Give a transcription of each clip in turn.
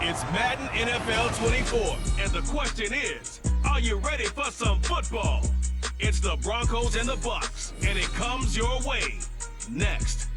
It's Madden NFL 24, and the question is, are you ready for some football? It's the Broncos and the Bucs, and it comes your way next.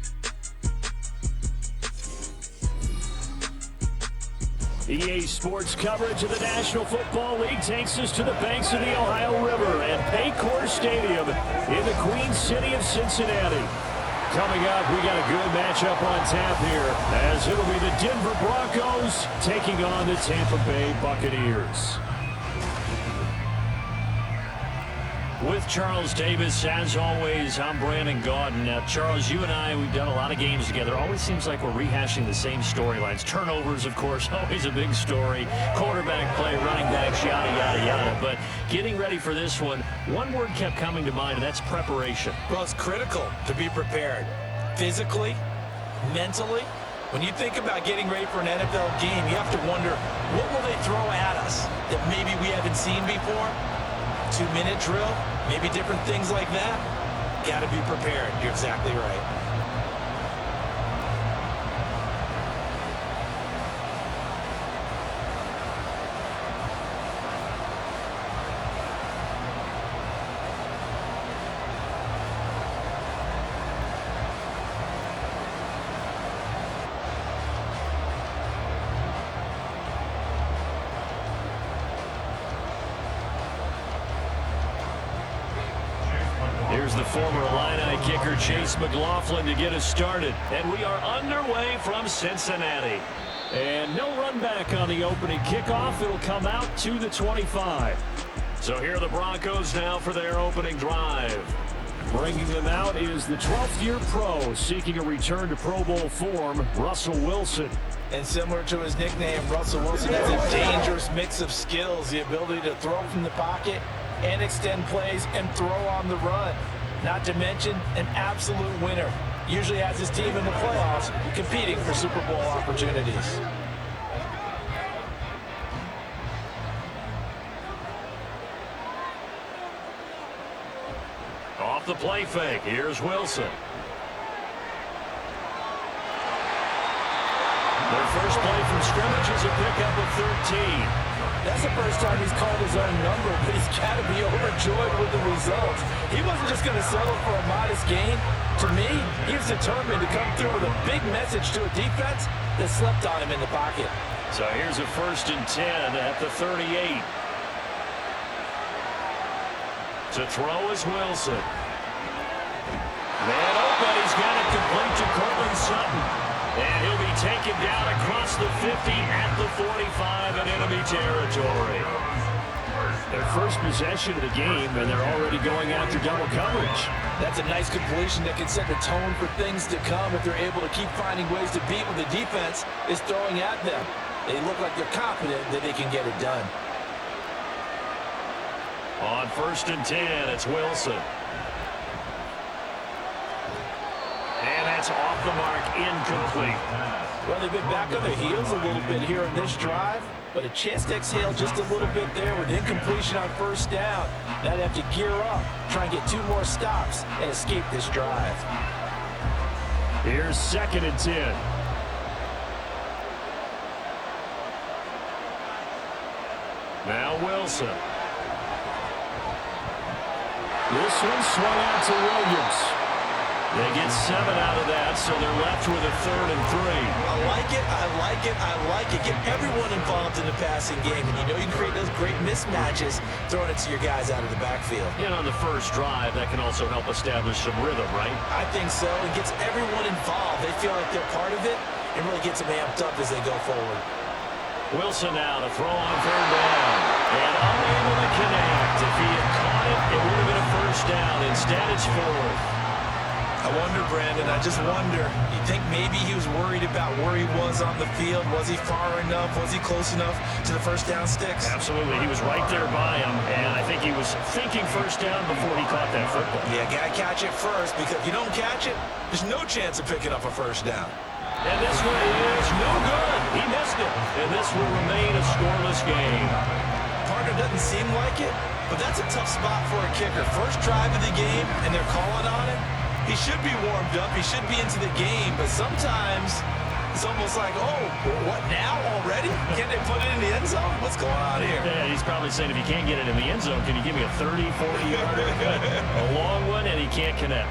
EA Sports coverage of the National Football League takes us to the banks of the Ohio River and Paycor Stadium in the Queen City of Cincinnati. Coming up, we got a good matchup on tap here, as it'll be the Denver Broncos taking on the Tampa Bay Buccaneers. With Charles Davis, as always, I'm Brandon Gaudin. Now, Charles, you and I, we've done a lot of games together. Always seems like we're rehashing the same storylines. Turnovers, of course, always a big story. Quarterback play, running backs, yada, yada, yada. But getting ready for this one word kept coming to mind, and that's preparation. Well, it's critical to be prepared. Physically, mentally. When you think about getting ready for an NFL game, you have to wonder, what will they throw at us that maybe we haven't seen before? 2-minute drill, maybe different things like that. Got to be prepared. You're exactly right. Here's the former Illini kicker Chase McLaughlin to get us started. And we are underway from Cincinnati. And no run back on the opening kickoff. It'll come out to the 25. So here are the Broncos now for their opening drive. Bringing them out is the 12th-year pro seeking a return to Pro Bowl form, Russell Wilson. And similar to his nickname, Russell Wilson has a dangerous mix of skills. The ability to throw from the pocket and extend plays and throw on the run. Not to mention an absolute winner. Usually has his team in the playoffs competing for Super Bowl opportunities. Off the play fake, here's Wilson. Their first play from scrimmage is a pickup of 13. That's the first time he's called his own number, but he's got to be overjoyed with the results. He wasn't just going to settle for a modest gain. To me, he was determined to come through with a big message to a defense that slept on him in the pocket. So here's a 1st and 10 at the 38. To throw is Wilson. Man open, he's got it complete to Cortland Sutton. And he'll be taken down across the 50 at the 45 in enemy territory. Their first possession of the game, and they're already going after double coverage. That's a nice completion that can set the tone for things to come if they're able to keep finding ways to beat what the defense is throwing at them. They look like they're confident that they can get it done. On 1st and 10, it's Wilson. And that's off the mark, incomplete. Well, they've been back on their heels a little bit here in this drive, but a chance to exhale just a little bit there with incompletion on 1st down. Now they have to gear up, try and get 2 more stops, and escape this drive. Here's 2nd and 10. Now Wilson. This one swung out to Williams. They get 7 out of that, so they're left with a 3rd and 3. I like it, I like it, I like it. Get everyone involved in the passing game, and you know you can create those great mismatches throwing it to your guys out of the backfield. And on the first drive, that can also help establish some rhythm, right? I think so. It gets everyone involved. They feel like they're part of it, and really gets them amped up as they go forward. Wilson now to throw on 3rd down. And unable to connect. If he had caught it, it would have been a 1st down. Instead, it's 4th. I wonder, Brandon, I just wonder, you think maybe he was worried about where he was on the field? Was he far enough? Was he close enough to the 1st down sticks? Absolutely. He was right there by him, and I think he was thinking 1st down before he caught that football. Yeah, got to catch it first, because if you don't catch it, there's no chance of picking up a 1st down. And this one is no good. He missed it, and this will remain a scoreless game. Partner doesn't seem like it, but that's a tough spot for a kicker. First drive of the game, and they're calling on him. He should be warmed up. He should be into the game, but sometimes It's almost like, oh, what now already? Can't they put it in the end zone? What's going on here? Yeah, he's probably saying, if you can't get it in the end zone, can you give me a 30, 40-yarder? A long one, and he can't connect.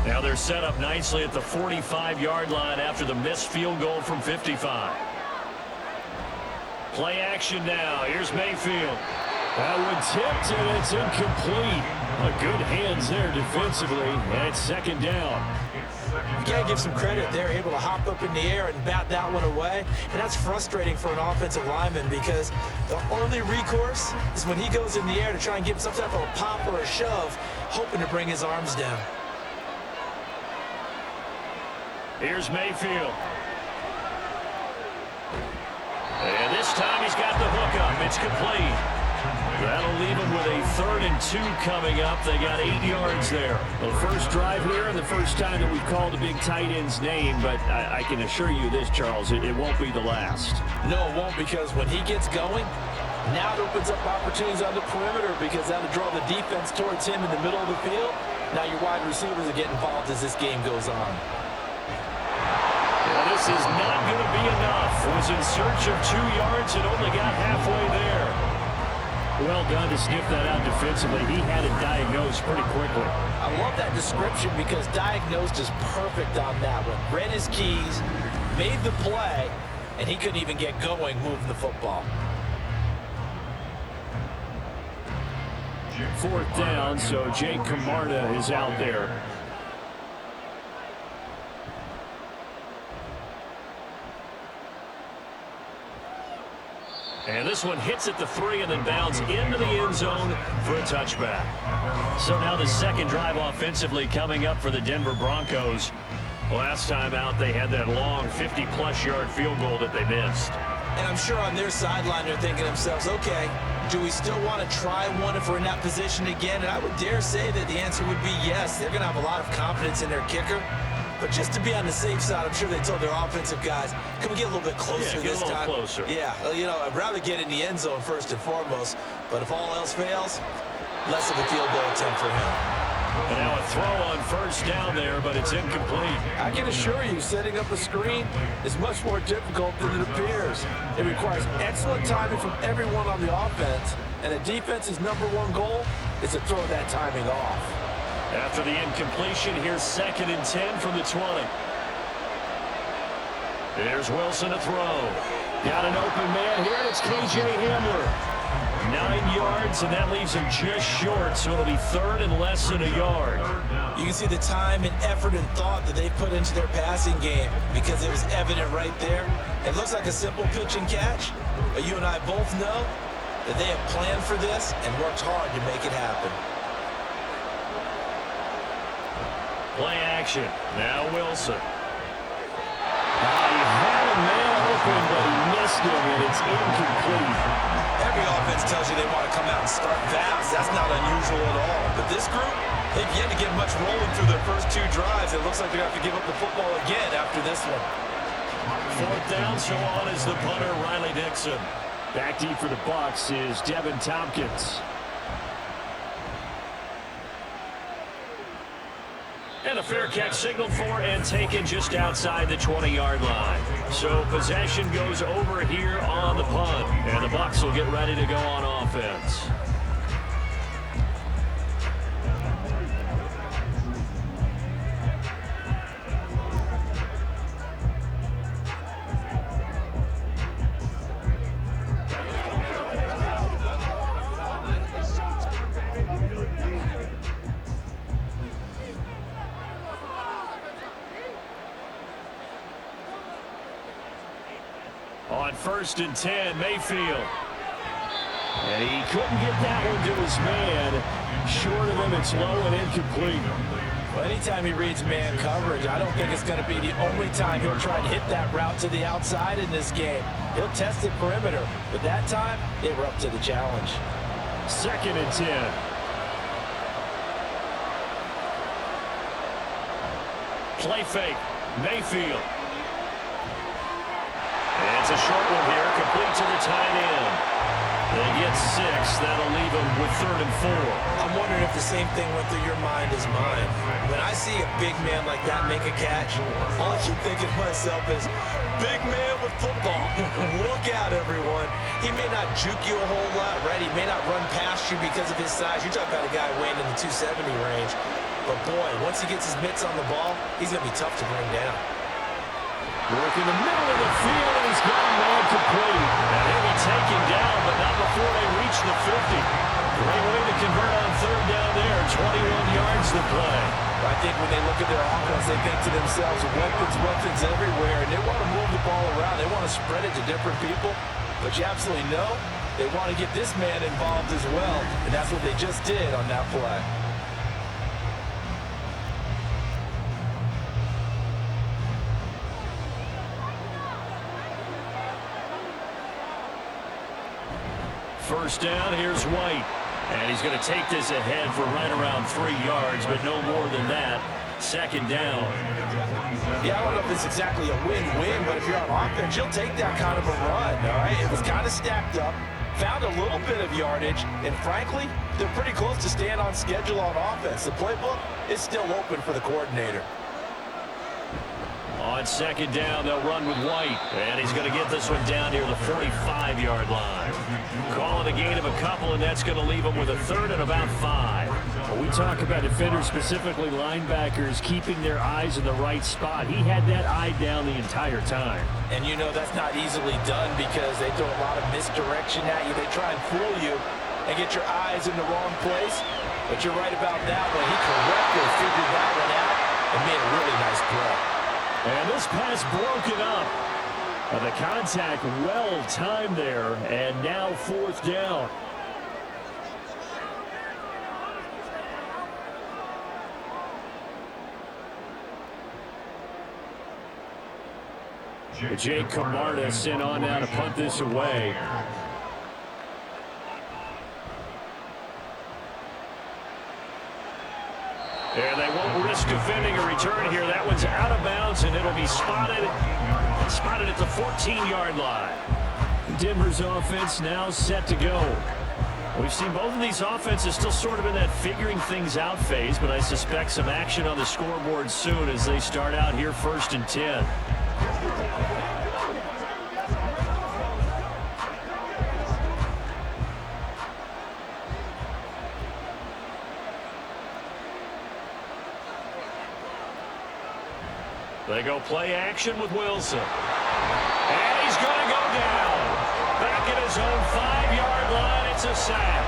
Now they're set up nicely at the 45-yard line after the missed field goal from 55. Play action now. Here's Mayfield. That one tipped, and it's incomplete. Good hands there defensively, and it's second down. You got to give some credit. They're able to hop up in the air and bat that one away, and that's frustrating for an offensive lineman because the only recourse is when he goes in the air to try and get some type of a pop or a shove, hoping to bring his arms down. Here's Mayfield. And this time he's got the hook up. It's complete. That'll leave him with a 3rd and 2 coming up. They got 8 yards there. Well, first drive here and the first time that we've called a big tight end's name, but I can assure you this, Charles, it won't be the last. No, it won't, because when he gets going, now it opens up opportunities on the perimeter because that'll draw the defense towards him in the middle of the field. Now your wide receivers are getting involved as this game goes on. Well, this is not going to be enough. Was in search of 2 yards and only got halfway there. Well done to sniff that out defensively. He had it diagnosed pretty quickly. I love that description because diagnosed is perfect on that one. Read his keys, made the play, and he couldn't even get going moving the football. 4th down, so Jake Camarda is out there. And this one hits at the 3 and then bounds into the end zone for a touchback. So now the second drive offensively coming up for the Denver Broncos. Last time out, they had that long 50-plus yard field goal that they missed. And I'm sure on their sideline they're thinking to themselves, okay, do we still want to try one if we're in that position again? And I would dare say that the answer would be yes. They're going to have a lot of confidence in their kicker. But just to be on the safe side, I'm sure they told their offensive guys, can we get a little bit closer this time? Closer. Yeah, you know, I'd rather get in the end zone first and foremost. But if all else fails, less of a field goal attempt for him. And now a throw on first down there, but it's incomplete. I can assure you, setting up a screen is much more difficult than it appears. It requires excellent timing from everyone on the offense, and the defense's #1 goal is to throw that timing off. After the incompletion, here's 2nd and 10 from the 20. There's Wilson to throw. Got an open man here, and it's K.J. Hamler. 9 yards, and that leaves him just short, so it'll be 3rd and less than a yard. You can see the time and effort and thought that they put into their passing game because it was evident right there. It looks like a simple pitch and catch, but you and I both know that they have planned for this and worked hard to make it happen. Play action. Now Wilson. He had a man open, but he missed him, and it's incomplete. Every offense tells you they want to come out and start fast. That's not unusual at all. But this group, they've yet to get much rolling through their first 2 drives. It looks like they're going to have to give up the football again after this one. 4th down, so on is the punter, Riley Dixon. Back deep for the Bucs is Devin Tompkins. And a fair catch signaled for and taken just outside the 20-yard line. So possession goes over here on the punt. And the Bucs will get ready to go on offense. On 1st and 10, Mayfield. And he couldn't get that one to his man. Short of him, it's low and incomplete. Well, anytime he reads man coverage, I don't think it's going to be the only time he'll try to hit that route to the outside in this game. He'll test the perimeter, but that time, they were up to the challenge. 2nd and 10. Play fake. Mayfield. And It's a short one here, complete to the tight end. They get 6. That'll leave them with 3rd and 4. I'm wondering if the same thing went through your mind as mine. When I see a big man like that make a catch, all I keep thinking to myself is, big man with football. Look out, everyone. He may not juke you a whole lot, right? He may not run past you because of his size. You're talking about a guy weighing in the 270 range. But boy, once he gets his mitts on the ball, he's going to be tough to bring down. Work in the middle of the field, and he's got a man complete. And he'll be taken down, but not before they reach the 50. Great way to convert on 3rd down there. 21 yards to play. I think when they look at their offense, they think to themselves, weapons everywhere, and they want to move the ball around. They want to spread it to different people. But you absolutely know they want to get this man involved as well, and that's what they just did on that play. First down, here's White. And he's going to take this ahead for right around 3 yards, but no more than that. 2nd down. Yeah, I don't know if it's exactly a win-win, but if you're on offense, you'll take that kind of a run, all right? It was kind of stacked up, found a little bit of yardage, and frankly, they're pretty close to staying on schedule on offense. The playbook is still open for the coordinator. On 2nd down, they'll run with White. And he's going to get this one down near the 45-yard line. Call it a gain of a couple, and that's going to leave him with a 3rd and about 5. When we talk about defenders, specifically linebackers, keeping their eyes in the right spot. He had that eye down the entire time. And you know that's not easily done because they throw a lot of misdirection at you. They try and fool you and get your eyes in the wrong place. But you're right about that one. He correctly figured that one out and made a really nice play. And this pass broken up. The contact well timed there, and now 4th down. Jake Camarda sent on now to punt this away. And they won't risk defending a return here. That one's out of bounds, and it'll be spotted at the 14-yard line. Denver's offense now set to go. We've seen both of these offenses still sort of in that figuring things out phase, but I suspect some action on the scoreboard soon as they start out here 1st and 10. They go play action with Wilson. And he's going to go down. Back at his own 5-yard line, it's a sack.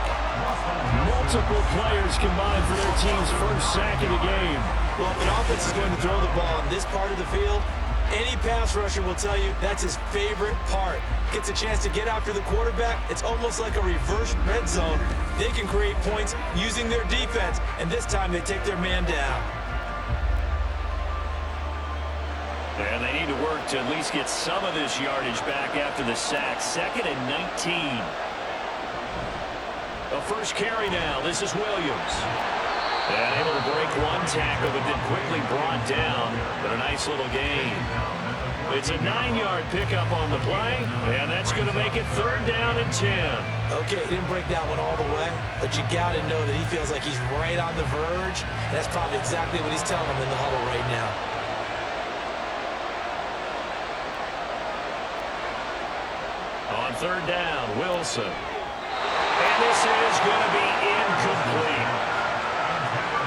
Multiple players combined for their team's first sack of the game. Well, if an offense is going to throw the ball on this part of the field, any pass rusher will tell you that's his favorite part. Gets a chance to get after the quarterback. It's almost like a reverse red zone. They can create points using their defense, and this time they take their man down. And they need to work to at least get some of this yardage back after the sack. 2nd and 19. A first carry now. This is Williams. And able to break one tackle, but then quickly brought down. But a nice little gain. It's a 9-yard pickup on the play, and that's going to make it 3rd down and 10. Okay, he didn't break that one all the way, but you got to know that he feels like he's right on the verge. And that's probably exactly what he's telling them in the huddle right now. On 3rd down, Wilson. And this is going to be incomplete.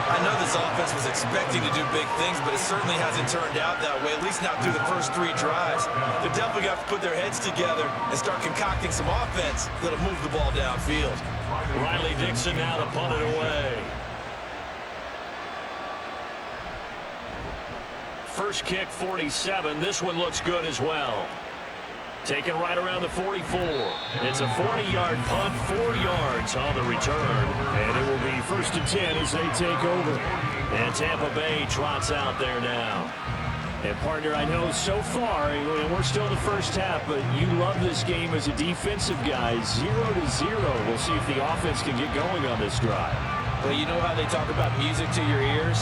I know this offense was expecting to do big things, but it certainly hasn't turned out that way, at least not through the first 3 drives. They're definitely going to have to put their heads together and start concocting some offense that'll move the ball downfield. Riley Dixon now to punt it away. First kick, 47. This one looks good as well. Taken right around the 44. It's a 40-yard punt, 4 yards on the return. And it will be 1st and 10 as they take over. And Tampa Bay trots out there now. And partner, I know so far, and we're still in the first half, but you love this game as a defensive guy. 0-0. We'll see if the offense can get going on this drive. Well, you know how they talk about music to your ears?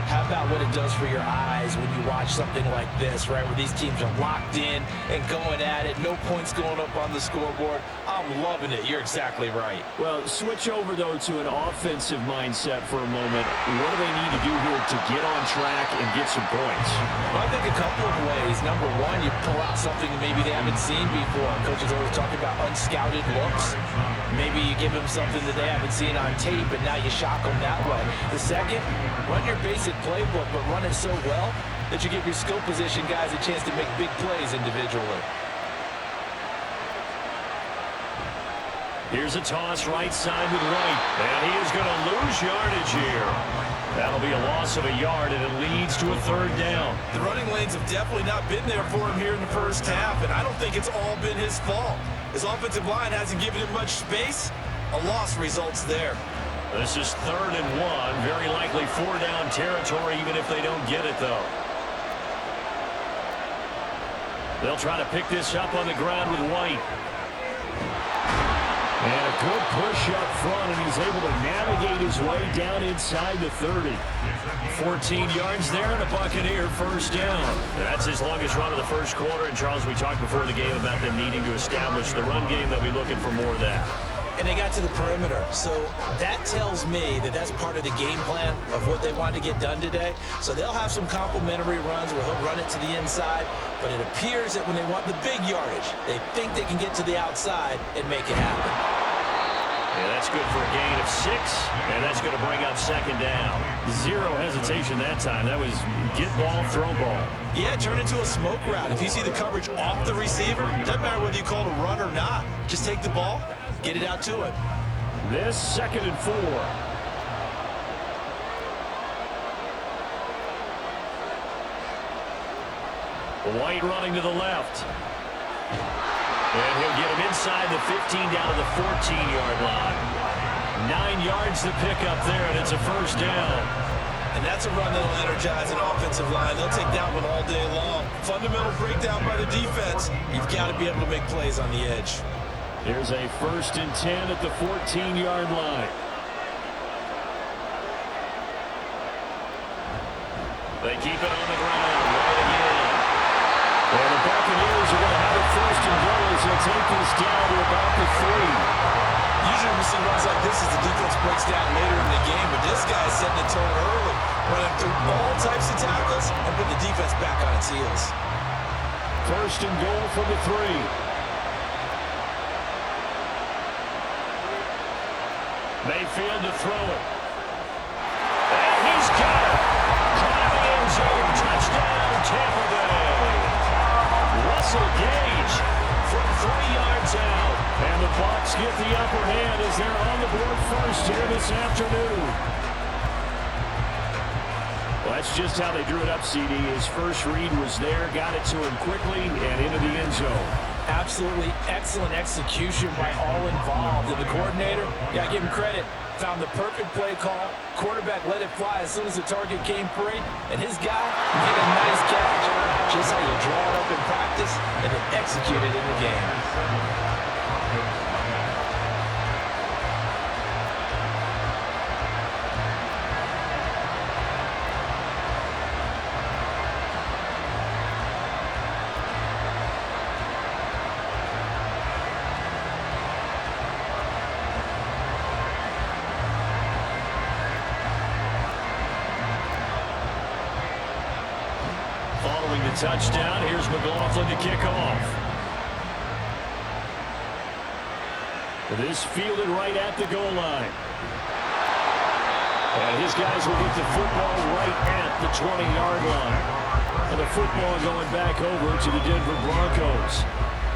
How about what it does for your eyes when you watch something like this, right, where these teams are locked in and going at it, no points going up on the scoreboard. I'm loving it. You're exactly right. Well, switch over, though, to an offensive mindset for a moment. What do they need to do here to get on track and get some points? Well, I think a couple of ways. Number one, you pull out something that maybe they haven't seen before. Coach is always talking about unscouted looks. Maybe you give them something that they haven't seen on tape, and now you shock them that way. The second, run your basic playbook, but run it so well that you give your skill position guys a chance to make big plays individually. Here's a toss right side with White, and he is going to lose yardage here. That'll be a loss of a yard, and it leads to a third down. The running lanes have definitely not been there for him here in the first half, and I don't think it's all been his fault. His offensive line hasn't given him much space. A loss results there. This is 3rd and 1, very likely 4-down territory, even if they don't get it, though. They'll try to pick this up on the ground with White. And a good push up front, and he's able to navigate his way down inside the 30. 14 yards there, and a Buccaneer first down. That's his longest run of the first quarter, and Charles, we talked before the game about them needing to establish the run game. They'll be looking for more of that. And they got to the perimeter, so that tells me that that's part of the game plan of what they want to get done today. So they'll have some complementary runs where he'll run it to the inside, but it appears that when they want the big yardage, they think they can get to the outside and make it happen. Yeah, that's good for a gain of 6, and that's going to bring up 2nd down. Zero hesitation that time. That was get ball, throw ball. Yeah, turn into a smoke route. If you see the coverage off the receiver, doesn't matter whether you call it a run or not. Just take the ball, get it out to him. This 2nd and 4. White running to the left. And he'll get him inside the 15 down to the 14-yard line. 9 yards to pick up there, and it's a first down. And that's a run that'll energize an offensive line. They'll take that one all day long. Fundamental breakdown by the defense. You've got to be able to make plays on the edge. Here's a 1st and 10 at the 14-yard line. They keep it on the ground right again. And the Buccaneers are going to have it 1st and goal as they'll take this down to about the 3. Usually we see runs like this as the defense breaks down later in the game, but this guy is setting the tone early, running through all types of tackles and putting the defense back on its heels. 1st and goal from the 3. Mayfield to throw it. And he's got it. Climbing end zone. Touchdown, Tampa Bay. Russell Gage from 3 yards out. And the Bucs get the upper hand as they're on the board first here this afternoon. Well, that's just how they drew it up, CD. His first read was there, got it to him quickly, and into the end zone. Absolutely excellent execution by all involved. And the coordinator, got to give him credit, found the perfect play call. Quarterback let it fly as soon as the target came free. And his guy made a nice catch. Just how you draw it up in practice and then execute it in the game. Following the touchdown, here's McLaughlin to kick off. This fielded right at the goal line. And his guys will get the football right at the 20-yard line. And the football going back over to the Denver Broncos.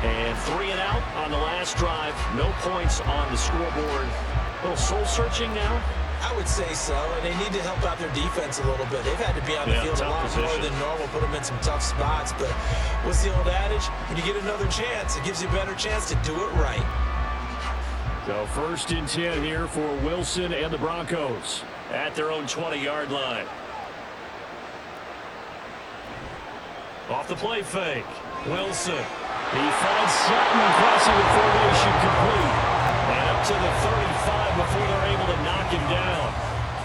And 3 and out on the last drive. No points on the scoreboard. A little soul-searching now. I would say so, and they need to help out their defense a little bit. They've had to be on the field a lot more than normal, put them in some tough spots. But what's the old adage? When you get another chance, it gives you a better chance to do it right. So 1st and 10 here for Wilson and the Broncos at their own 20-yard line. Off the play fake. Wilson. He finds Sutton crossing the formation complete. And up to the 35 before they're able to knock him down.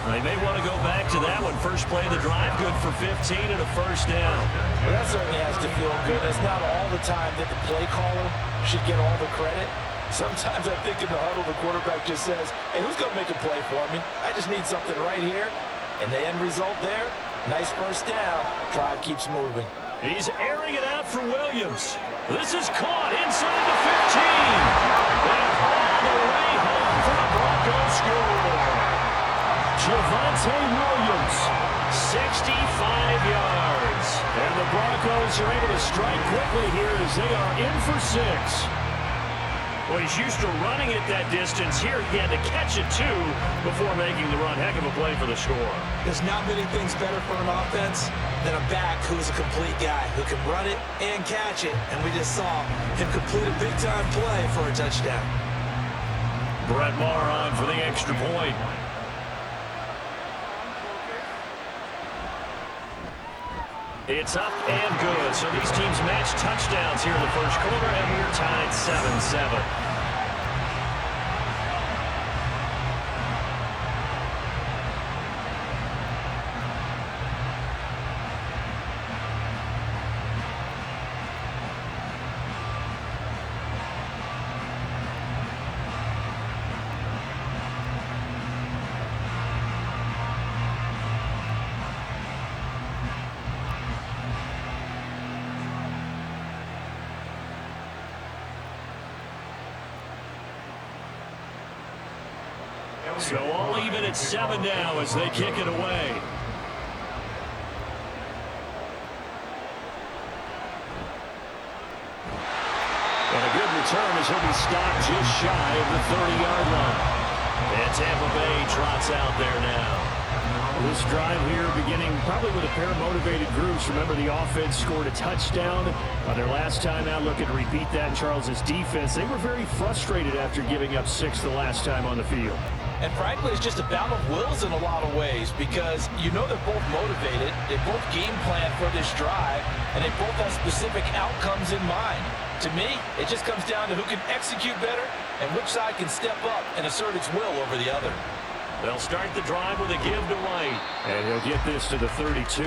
They may want to go back to that one. First play of the drive, good for 15 and a first down. Well, that certainly has to feel good. It's not all the time that the play caller should get all the credit. Sometimes I think in the huddle, the quarterback just says, hey, who's going to make a play for me? I just need something right here. And the end result there, nice first down. Drive keeps moving. He's airing it out for Williams. This is caught inside the 15. And all the way home for the Broncos score. Javonte Williams, 65 yards. And the Broncos are able to strike quickly here as they are in for 6. Well, he's used to running it that distance. Here he had to catch it, too, before making the run. Heck of a play for the score. There's not many things better for an offense than a back who is a complete guy who can run it and catch it. And we just saw him complete a big-time play for a touchdown. Brett Maher on for the extra point. It's up and good. So these teams match touchdowns here in the first quarter, and we're tied 7-7. So all even at 7 now as they kick it away. And a good return as he'll be stopped just shy of the 30-yard line. And Tampa Bay trots out there now. This drive here beginning probably with a pair of motivated groups. Remember, the offense scored a touchdown on their last time out. Looking to repeat that. Charles's defense, they were very frustrated after giving up 6 the last time on the field. And frankly, it's just a battle of wills in a lot of ways because you know they're both motivated, they both game plan for this drive, and they both have specific outcomes in mind. To me, it just comes down to who can execute better and which side can step up and assert its will over the other. They'll start the drive with a give to White. And he'll get this to the 32.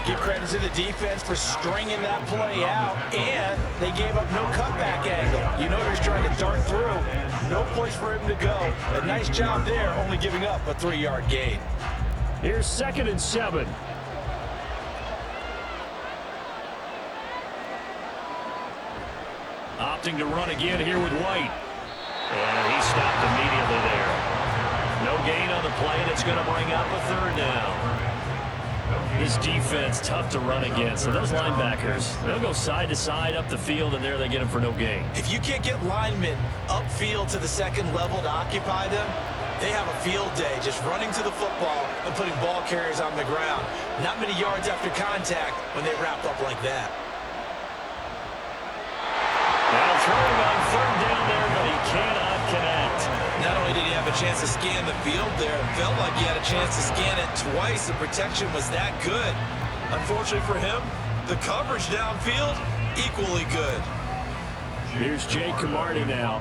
Give credit to the defense for stringing that play out, and they gave up no cutback angle. You know he's trying to dart through. No place for him to go. A nice job there, only giving up a 3-yard gain. Here's 2nd and 7. Opting to run again here with White. And he stopped immediately there. No gain on the play, and it's going to bring up a 3rd down. This defense, tough to run against. So those linebackers, they'll go side to side up the field, and there they get them for no gain. If you can't get linemen upfield to the 2nd level to occupy them, they have a field day just running to the football and putting ball carriers on the ground. Not many yards after contact when they wrap up like that. Now throwing on 3rd down there, but he cannot connect. Not only did he have a chance to scan the field there, it felt like he had a chance to scan it twice. The protection was that good. Unfortunately for him, the coverage downfield, equally good. Here's Jake Camardi now.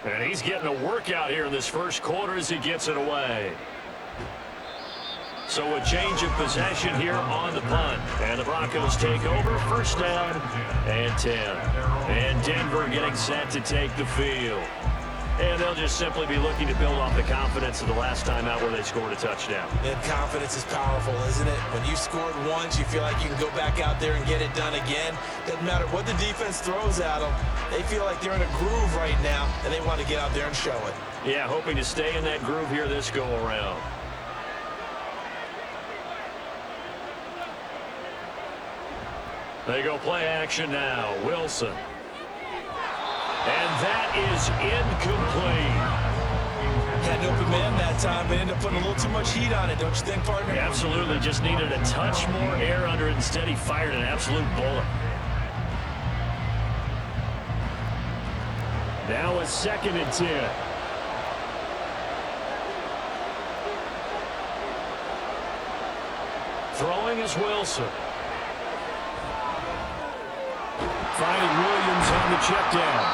And he's getting a workout here in this first quarter as he gets it away. So a change of possession here on the punt. And the Broncos take over, 1st down and 10. And Denver getting set to take the field. And they'll just simply be looking to build off the confidence of the last time out where they scored a touchdown. And confidence is powerful, isn't it? When you scored once, you feel like you can go back out there and get it done again. Doesn't matter what the defense throws at them. They feel like they're in a groove right now, and they want to get out there and show it. Yeah, hoping to stay in that groove here this go-around. They go play action now. Wilson. And that is incomplete. Had an open man that time, but ended up putting a little too much heat on it, don't you think, partner? Absolutely. Just needed a touch more air under it. Instead, he fired an absolute bullet. Now a 2nd and 10. Throwing is Wilson. Finding Williams on the check down.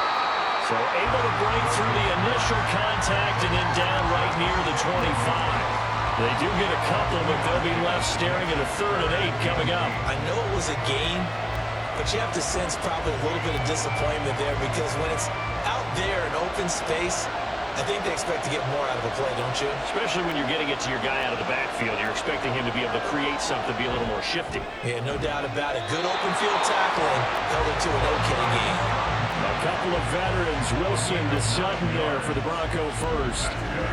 So So able to break through the initial contact and then down right near the 25. They do get a couple, but they'll be left staring at a 3rd and 8 coming up. I know it was a gain, but you have to sense probably a little bit of disappointment there because when it's out there in open space, I think they expect to get more out of a play, don't you? Especially when you're getting it to your guy out of the backfield. You're expecting him to be able to create something, be a little more shifty. Yeah, no doubt about it. Good open field tackling held it to an okay game. A couple of veterans, Wilson to Sutton there for the Bronco first.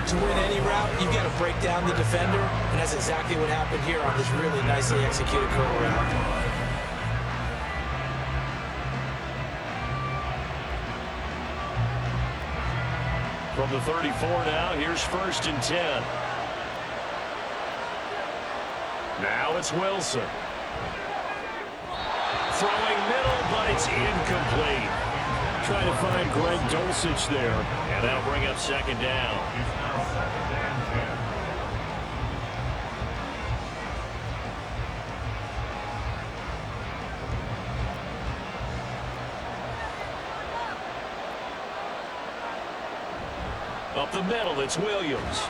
To win any route, you've got to break down the defender, and that's exactly what happened here on this really nicely executed curl route. From the 34 now, here's 1st and 10. Now it's Wilson. Throwing middle, but it's incomplete. Trying to find Greg Dulcich there. And that'll bring up 2nd down. Up the middle, it's Williams.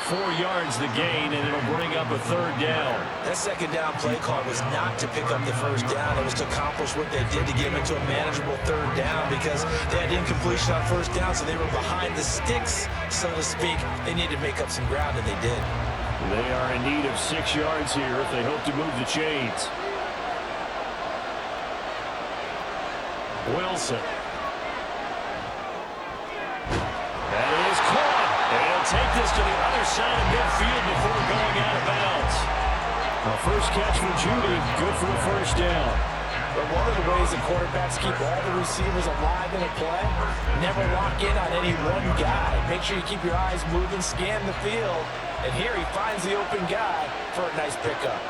4 yards the gain, and it'll bring up a 3rd down. That 2nd down play call was not to pick up the 1st down. It was to accomplish what they did to get into a manageable 3rd down because they had incompletion on 1st down, so they were behind the sticks, so to speak. They needed to make up some ground, and they did. They are in need of 6 yards here if they hope to move the chains. Wilson. Take this to the other side of midfield before going out of bounds. A first catch for Judy, good for a 1st down. But one of the ways that quarterbacks keep all the receivers alive in a play, never lock in on any one guy. Make sure you keep your eyes moving, scan the field, and here he finds the open guy for a nice pickup.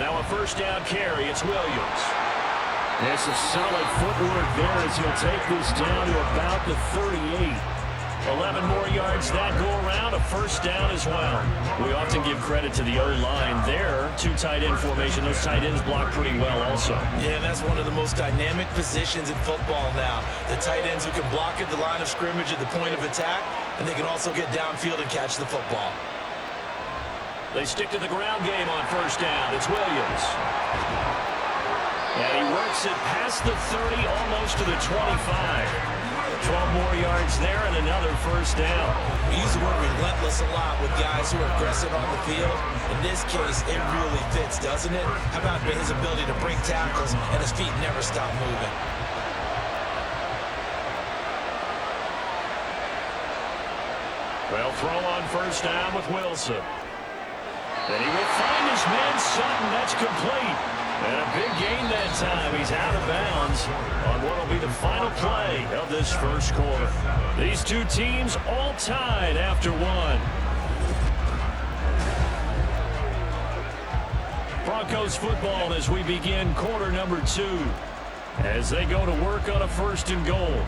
Now a 1st down carry, it's Williams. There's a solid footwork there as he'll take this down to about the 38. 11 more yards that go around, a 1st down as well. We often give credit to the O-line there. 2 tight end formation. Those tight ends block pretty well also. Yeah, that's one of the most dynamic positions in football now. The tight ends who can block at the line of scrimmage at the point of attack, and they can also get downfield and catch the football. They stick to the ground game on 1st down. It's Williams. And he works it past the 30, almost to the 25. 12 more yards there and another 1st down. We use the word relentless a lot with guys who are aggressive on the field. In this case, it really fits, doesn't it? How about his ability to break tackles and his feet never stop moving? Well, throw on 1st down with Wilson. And he will find his man Sutton. That's complete. And a big gain that time. He's out of bounds on what will be the final play of this 1st quarter. These 2 teams all tied after 1. Broncos football as we begin quarter number 2. As they go to work on a 1st and goal.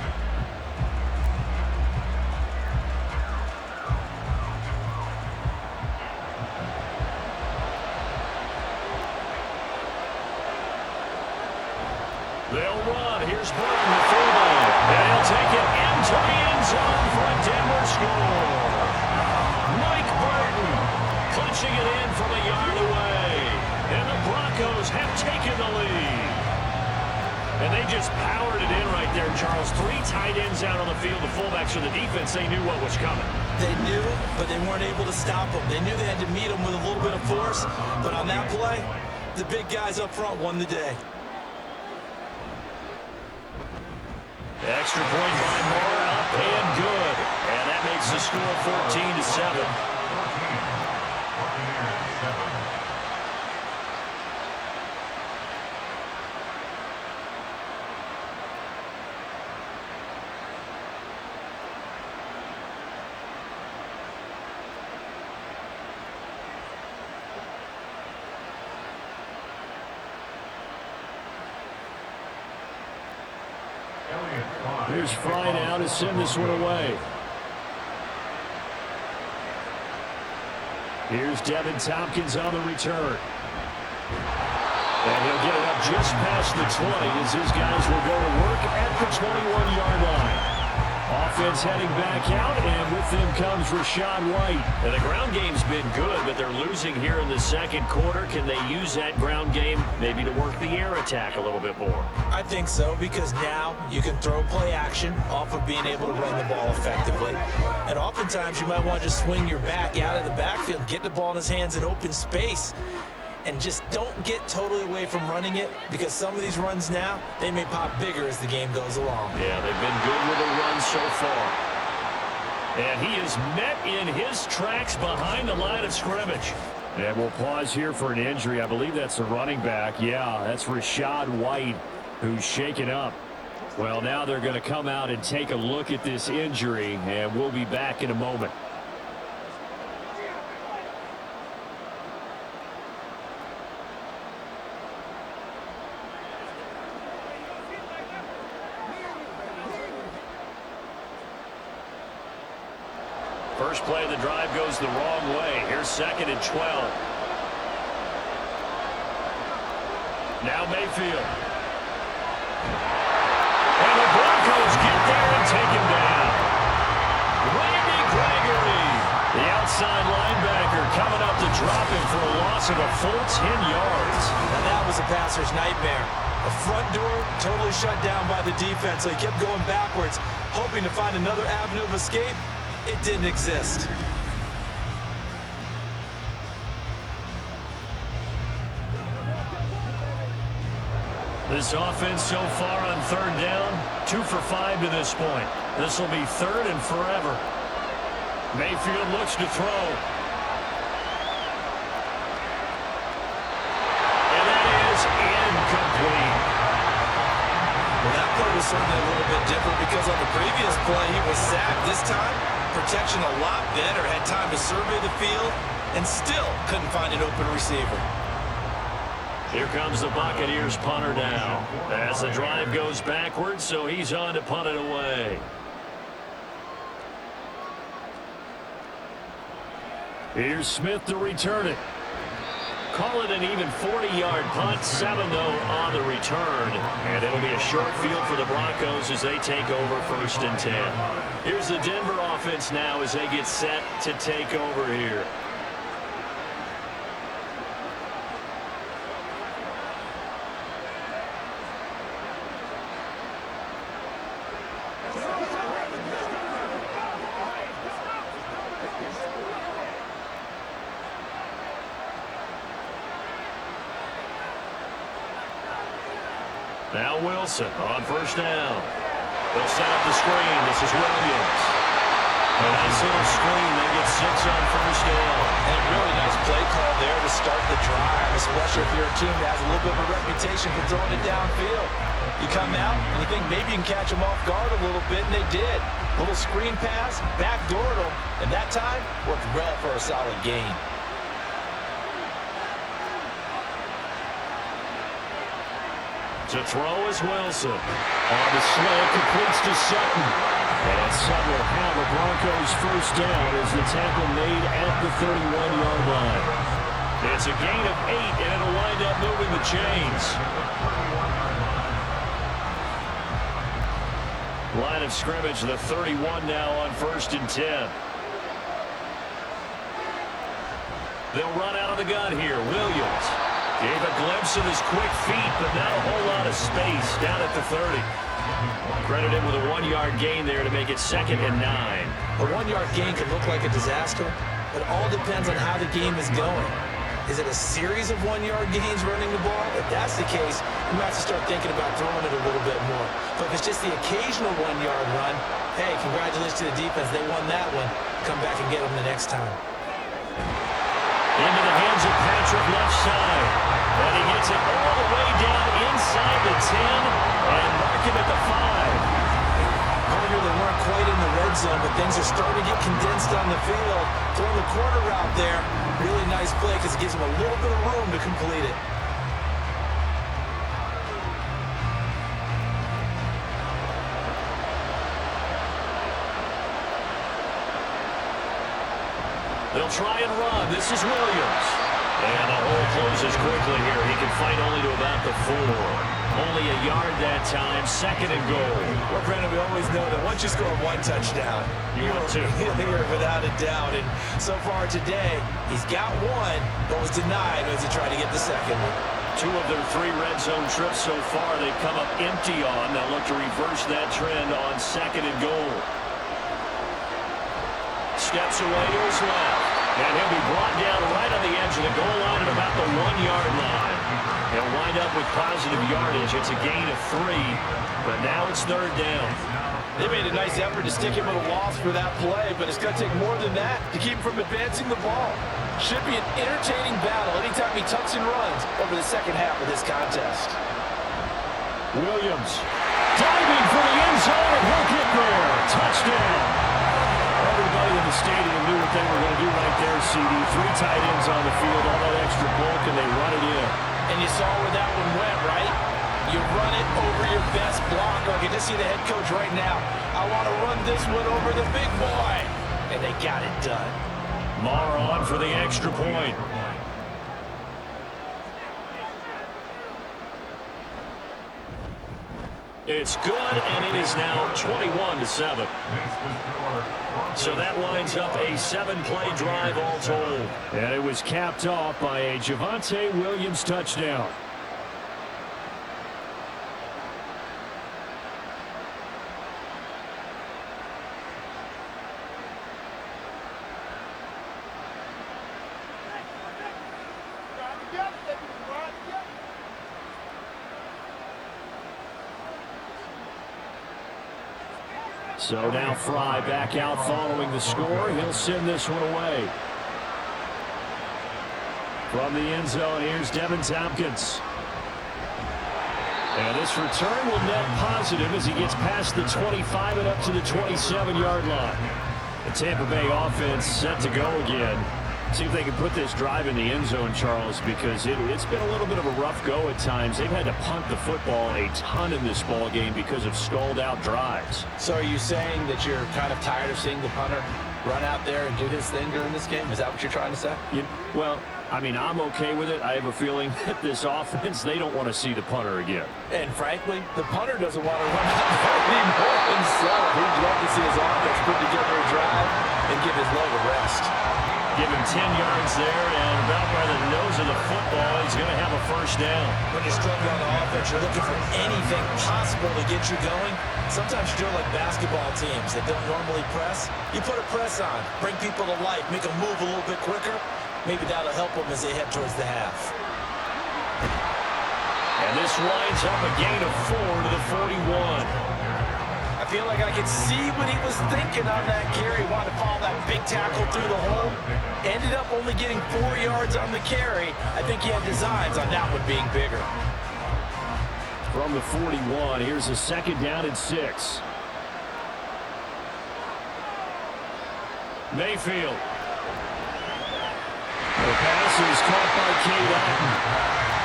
They'll run. Here's Burton, the fullback. And he'll take it into the end zone for a Denver score. Mike Burton punching it in from a yard away. And the Broncos have taken the lead. And they just powered it in right there, Charles. 3 tight ends out on the field. The fullbacks for the defense, they knew what was coming. They knew, but they weren't able to stop them. They knew they had to meet them with a little bit of force. But on that play, the big guys up front won the day. Extra point by Moore, up and good. And that makes the score 14-7. Here's Fry now to send this one away. Here's Devin Tompkins on the return. And he'll get it up just past the 20 as his guys will go to work at the 21-yard line. Offense heading back out, and with them comes Rachaad White. And the ground game's been good, but they're losing here in the second quarter. Can they use that ground game maybe to work the air attack a little bit more? I think so, because now you can throw play action off of being able to run the ball effectively. And oftentimes you might want to just swing your back out of the backfield, get the ball in his hands in open space, and just don't get totally away from running it, because some of these runs now, they may pop bigger as the game goes along. Yeah, they've been good with the run so far. And he is met in his tracks behind the line of scrimmage. And we'll pause here for an injury. I believe that's the running back. Yeah, that's Rachaad White, who's shaken up. Well, now they're going to come out and take a look at this injury, and we'll be back in a moment. First play of the drive goes the wrong way. Here's 2nd and 12. Now Mayfield. And the Broncos get there and take him down. Randy Gregory, the outside linebacker, coming up to drop him for a loss of a full 10 yards. And that was a passer's nightmare. The front door totally shut down by the defense, so he kept going backwards, hoping to find another avenue of escape. It didn't exist. This offense so far on 3rd down, 2 for 5 to this point. This will be 3rd and forever. Mayfield looks to throw. And that is incomplete. Well, that play was certainly a little bit different, because on the previous play he was sacked. This time, protection a lot better, had time to survey the field, and still couldn't find an open receiver. Here comes the Buccaneers punter now, as the drive goes backwards, so he's on to punt it away. Here's Smith to return it. Call it an even 40-yard punt, 7 though on the return. And it'll be a short field for the Broncos as they take over 1st and 10. Here's the Denver offense now as they get set to take over here. Now Wilson on 1st down. They'll set up the screen. This is Williams. A nice little screen. They get 6 on 1st down. And a really nice play call there to start the drive, especially if you're a team that has a little bit of a reputation for throwing it downfield. You come out and you think maybe you can catch them off guard a little bit, and they did. A little screen pass, backdoored them, and that time worked well for a solid gain. To throw is Wilson. On the slant, completes to Sutton. And Sutton will have the Broncos 1st down as the tackle made at the 31-yard line. It's a gain of 8, and it'll wind up moving the chains. Line of scrimmage, the 31 now on 1st and 10. They'll run out of the gun here. Williams gave a glimpse of his quick feet, but not a whole lot of space down at the 30. Credited with a 1-yard gain there to make it 2nd and 9. A 1-yard gain could look like a disaster. It all depends on how the game is going. Is it a series of 1-yard gains running the ball? If that's the case, you might have to start thinking about throwing it a little bit more. But if it's just the occasional 1-yard run, hey, congratulations to the defense. They won that one. Come back and get them the next time. Into the hands of Patrick, left side. And he gets it all the way down inside the 10 and mark him at the 5. Earlier they weren't quite in the red zone, but things are starting to get condensed on the field. Throwing the corner route there, really nice play because it gives him a little bit of room to complete it. They'll try and run. This is Williams. And a hold closes quickly here. He can fight only to about the 4. Only a yard that time. 2nd and goal. Well, Brandon, we always know that once you score 1 touchdown, You want two. You're without a doubt. And so far today, he's got 1, but was denied as he tried to get the 2nd one. 2 of their 3 red zone trips so far they've come up empty on. They'll look to reverse that trend on 2nd and goal. Steps away to his left. And he'll be brought down right on the edge of the goal line at about the 1-yard line. He'll wind up with positive yardage. It's a gain of 3, but now it's 3rd down. They made a nice effort to stick him with a loss for that play, but it's going to take more than that to keep him from advancing the ball. Should be an entertaining battle anytime he tucks and runs over the second half of this contest. Williams diving for the end zone, and he'll get there. Touchdown. Everybody in the stadium knew what they were going to do right there, CD. 3 tight ends on the field, all that extra bulk, and they run it in. And you saw where that one went, right? You run it over your best blocker. I can just see the head coach right now. I want to run this one over the big boy. And they got it done. Maher on for the extra point. It's good, and it is now 21-7. So that lines up a 7-play drive all told. And it was capped off by a Javonte Williams touchdown. So now Fry back out following the score. He'll send this one away. From the end zone, here's Devin Tompkins. And this return will net positive as he gets past the 25 and up to the 27-yard line. The Tampa Bay offense set to go again. See if they can put this drive in the end zone, Charles, because it's been a little bit of a rough go at times. They've had to punt the football a ton in this ball game because of stalled-out drives. So are you saying that you're kind of tired of seeing the punter run out there and do his thing during this game? Is that what you're trying to say? Well, I mean, I'm okay with it. I have a feeling that this offense, they don't want to see the punter again. And frankly, the punter doesn't want to run out there anymore himself. He'd love to see his offense put together a drive and give his leg a rest. Give him 10 yards there, and about by the nose of the football, he's going to have a first down. When you're struggling on the offense, you're looking for anything possible to get you going. Sometimes you're like basketball teams that don't normally press. You put a press on, bring people to life, make them move a little bit quicker. Maybe that'll help them as they head towards the half. And this winds up a gain of 4 to the 41. I feel like I could see what he was thinking on that carry. Wanted to follow that big tackle through the hole. Ended up only getting 4 yards on the carry. I think he had designs on that one being bigger. From the 41, here's a 2nd down and 6. Mayfield. The pass is caught by Cade Otton.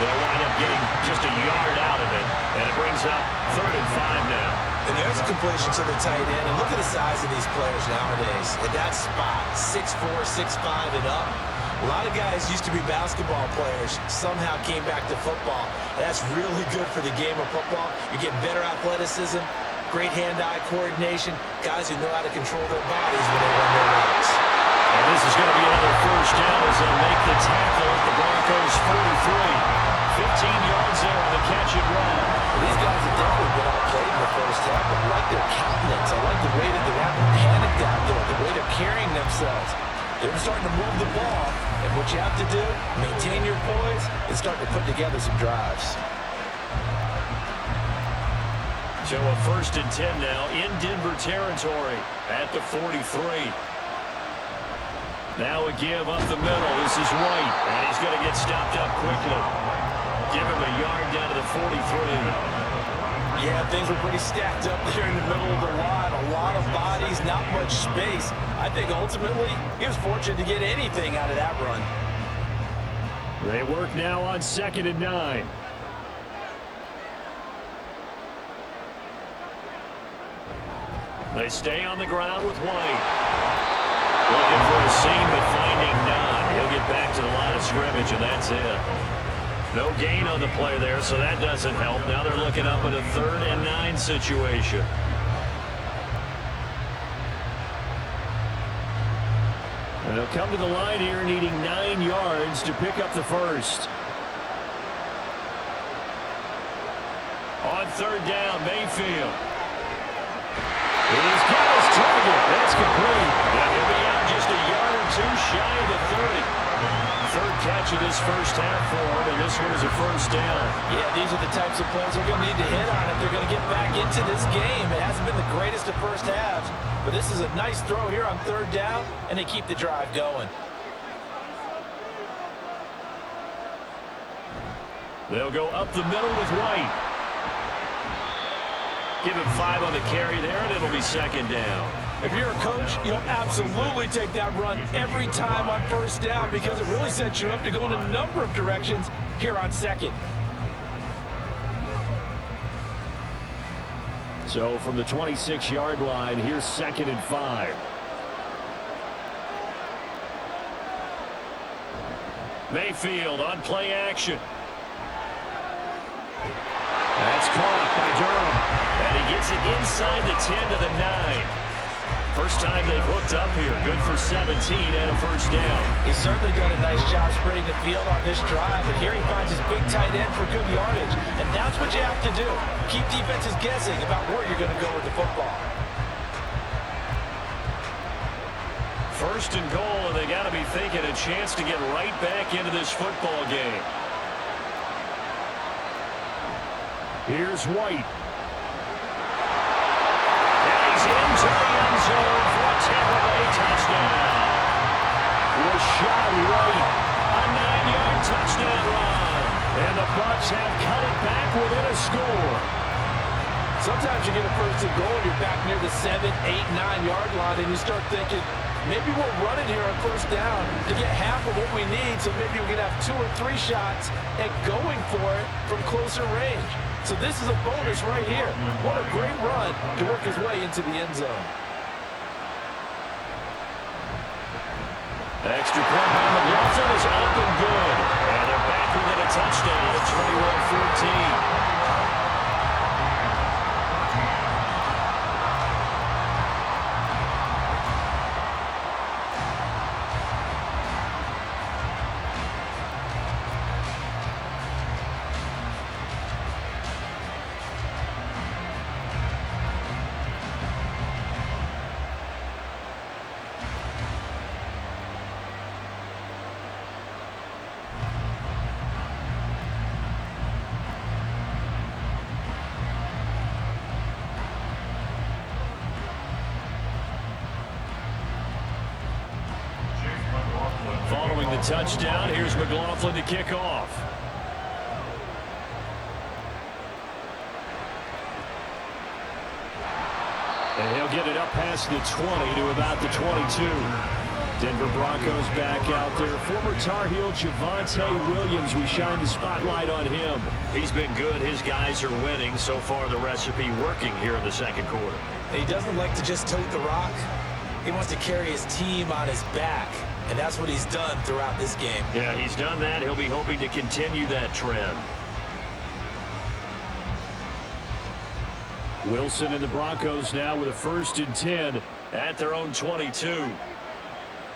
They'll wind up getting just a yard out of it, and it brings up 3rd and 5 now. And there's a completion to the tight end. And look at the size of these players nowadays. At that spot, 6'4", 6'5", and up. A lot of guys used to be basketball players, somehow came back to football. That's really good for the game of football. You're getting better athleticism, great hand-eye coordination, guys who know how to control their bodies when they run their routes. And this is going to be another first down as they'll make the tackle at the Broncos 43. 15 yards there on the catch and run. These guys have definitely been outplayed in the first half. I like their countenance. I like the way that they're having panicked out there, the way they're carrying themselves. They're starting to move the ball. And what you have to do, maintain your poise and start to put together some drives. So a 1st and 10 now in Denver territory at the 43. Now a give up the middle. This is White, and he's going to get stopped up quickly. Give him a yard down to the 43. Yeah, things were pretty stacked up there in the middle of the line. A lot of bodies, not much space. I think ultimately he was fortunate to get anything out of that run. They work now on 2nd and 9. They stay on the ground with White. Looking for a seam, but finding none. He'll get back to the line of scrimmage, and that's it. No gain on the play there, so that doesn't help. Now they're looking up at a 3rd and 9 situation. And they'll come to the line here needing 9 yards to pick up the first. On 3rd down, Mayfield. He's got his target. That's complete. And he'll be out just a yard or 2 shy of the 30. 3rd catch of this first half for him, and this one is a first down. Yeah, these are the types of plays they're going to need to hit on if they're going to get back into this game. It hasn't been the greatest of first halves, but this is a nice throw here on 3rd down, and they keep the drive going. They'll go up the middle with White. Give him 5 on the carry there, and it'll be 2nd down. If you're a coach, you'll absolutely take that run every time on 1st down because it really sets you up to go in a number of directions here on 2nd. So from the 26-yard line, here's 2nd and 5. Mayfield on play action. That's caught by Durham. And he gets it inside the 10 to the 9. First time they've hooked up here. Good for 17 and a first down. He's certainly done a nice job spreading the field on this drive, and here he finds his big tight end for good yardage. And that's what you have to do. Keep defenses guessing about where you're going to go with the football. First and goal, and they got to be thinking a chance to get right back into this football game. Here's White. And he's into the end zone for a Tampa Bay touchdown. Rashad White. A 9-yard touchdown run. And the Bucs have cut it back within a score. Sometimes you get a first and goal, you're back near the 7, 8, 9-yard line, and you start thinking, maybe we're running here on 1st down to get half of what we need, so maybe we can have 2 or 3 shots at going for it from closer range. So this is a bonus right here. What a great run to work his way into the end zone. Extra point by McLaughlin is up and good. And they're back within a touchdown at 21-14. Following the touchdown, here's McLaughlin to kick off. And he'll get it up past the 20 to about the 22. Denver Broncos back out there. Former Tar Heel Javonte Williams, we shine the spotlight on him. He's been good. His guys are winning. So far, the recipe working here in the 2nd quarter. He doesn't like to just tote the rock. He wants to carry his team on his back, and that's what he's done throughout this game. Yeah, he's done that. He'll be hoping to continue that trend. Wilson and the Broncos now with a 1st and 10 at their own 22.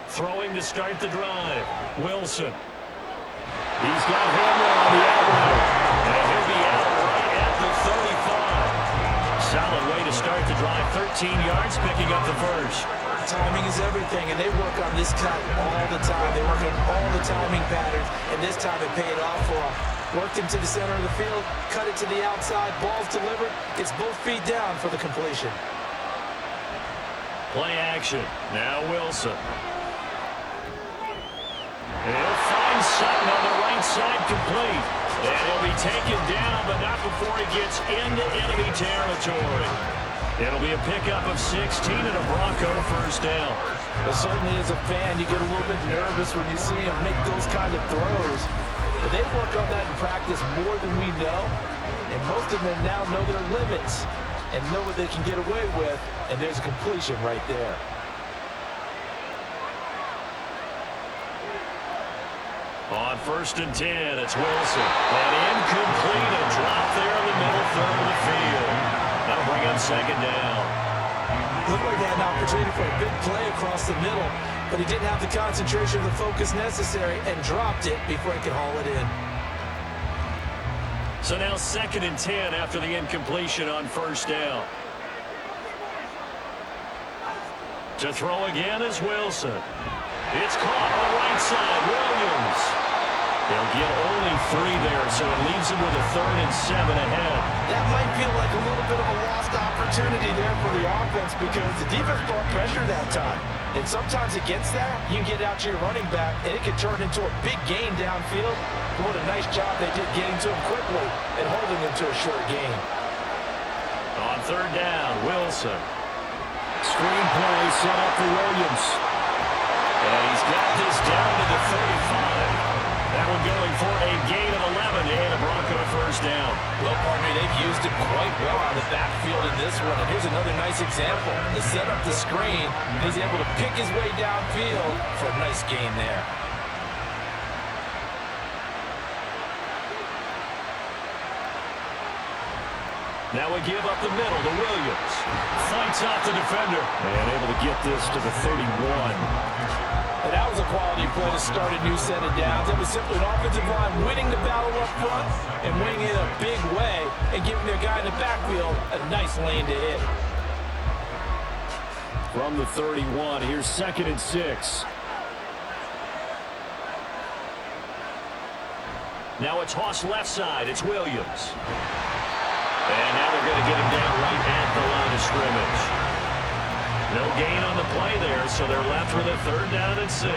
Throwing to start the drive. Wilson. He's got Hamler on the out route. And he'll be out right at the 35. Solid way to start the drive. 13 yards, picking up the first. Timing is everything, and they work on this cut all the time. They work on all the timing patterns, and this time it paid off for them. Worked him to the center of the field, cut it to the outside, ball's delivered. It's both feet down for the completion. Play action. Now Wilson. He'll find Sutton on the right side, complete. And he'll be taken down, but not before he gets into enemy territory. It'll be a pickup of 16 and a Bronco first down. But certainly as a fan, you get a little bit nervous when you see him make those kind of throws. But they work on that in practice more than we know. And most of them now know their limits and know what they can get away with. And there's a completion right there. On 1st and 10, it's Wilson. And incomplete, a drop there in the middle third of the field. That'll bring up 2nd down. Looked like they had an opportunity for a big play across the middle, but he didn't have the concentration or the focus necessary and dropped it before he could haul it in. So now 2nd and 10 after the incompletion on 1st down. To throw again is Wilson. It's caught on the right side. Williams. They'll get only 3 there, so it leaves them with a 3rd and 7 ahead. That might feel like a little bit of a lost opportunity there for the offense because the defense brought pressure that time. And sometimes against that, you can get out to your running back, and it can turn into a big gain downfield. But what a nice job they did getting to him quickly and holding him to a short gain. On 3rd down, Wilson. Screen play set up for Williams. And he's got this down to the 35. That one going for a gain of 11 and a Bronco 1st down. Well, partner, they've used it quite well on the backfield in this one. And here's another nice example. They set up the screen, and he's able to pick his way downfield for a nice gain there. Now we give up the middle to Williams. Fights off the defender. And able to get this to the 31. And that was a quality play to start a new set of downs. It was simply an offensive line winning the battle up front and winning it a big way and giving their guy in the backfield a nice lane to hit. From the 31, here's 2nd and 6. Now it's Hoss left side. It's Williams. And now they're going to get him down right at the line of scrimmage. No gain on the play there, so they're left with a 3rd down and 6.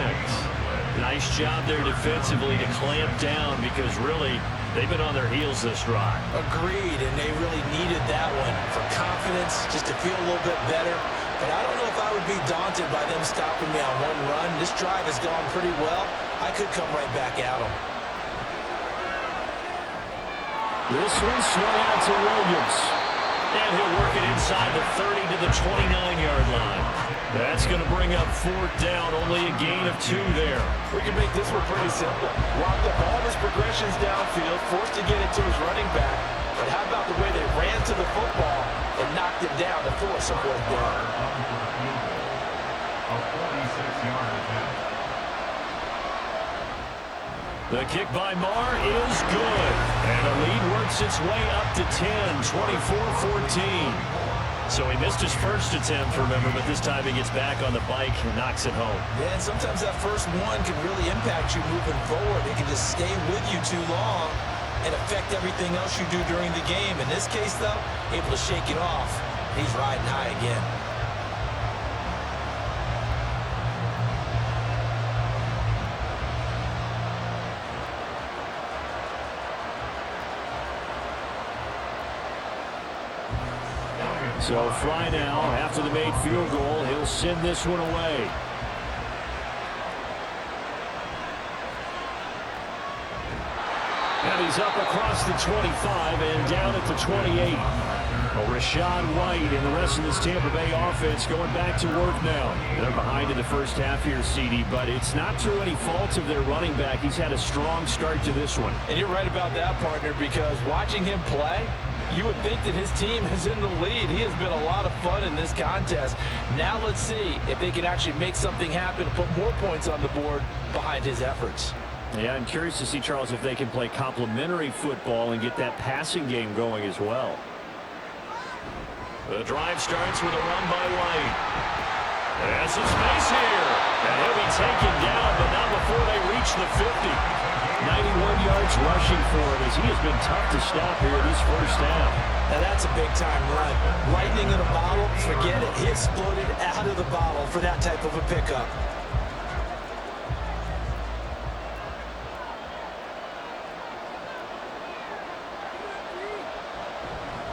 Nice job there defensively to clamp down because really they've been on their heels this drive. Agreed, and they really needed that one for confidence, just to feel a little bit better. But I don't know if I would be daunted by them stopping me on one run. This drive has gone pretty well. I could come right back at them. This one swung out to Williams. And he'll work it inside the 30 to the 29-yard line. That's going to bring up 4th down, only a gain of 2 there. We can make this one pretty simple. Locked up all his progressions downfield, forced to get it to his running back. But how about the way they ran to the football and knocked it down to force a 4th down? A 46-yard attempt. The kick by Marr is good. And the lead works its way up to 10, 24-14. So he missed his first attempt, remember, but this time he gets back on the bike and knocks it home. Yeah, and sometimes that first one can really impact you moving forward. It can just stay with you too long and affect everything else you do during the game. In this case, though, able to shake it off. He's riding high again. So Fry now, after the made field goal, he'll send this one away. And he's up across the 25 and down at the 28. Well, Rachaad White and the rest of this Tampa Bay offense going back to work now. They're behind in the first half here, CD, but it's not through any fault of their running back. He's had a strong start to this one. And you're right about that, partner, because watching him play, you would think that his team is in the lead. He has been a lot of fun in this contest. Now let's see if they can actually make something happen, put more points on the board behind his efforts. Yeah, I'm curious to see, Charles, if they can play complementary football and get that passing game going as well. The drive starts with a run by White. There's some space here. And he'll be taken down, but not before they reach the 50. 91 yards rushing for him as he has been tough to stop here this first half. Now that's a big-time run. Lightning in a bottle, forget it. He exploded out of the bottle for that type of a pickup.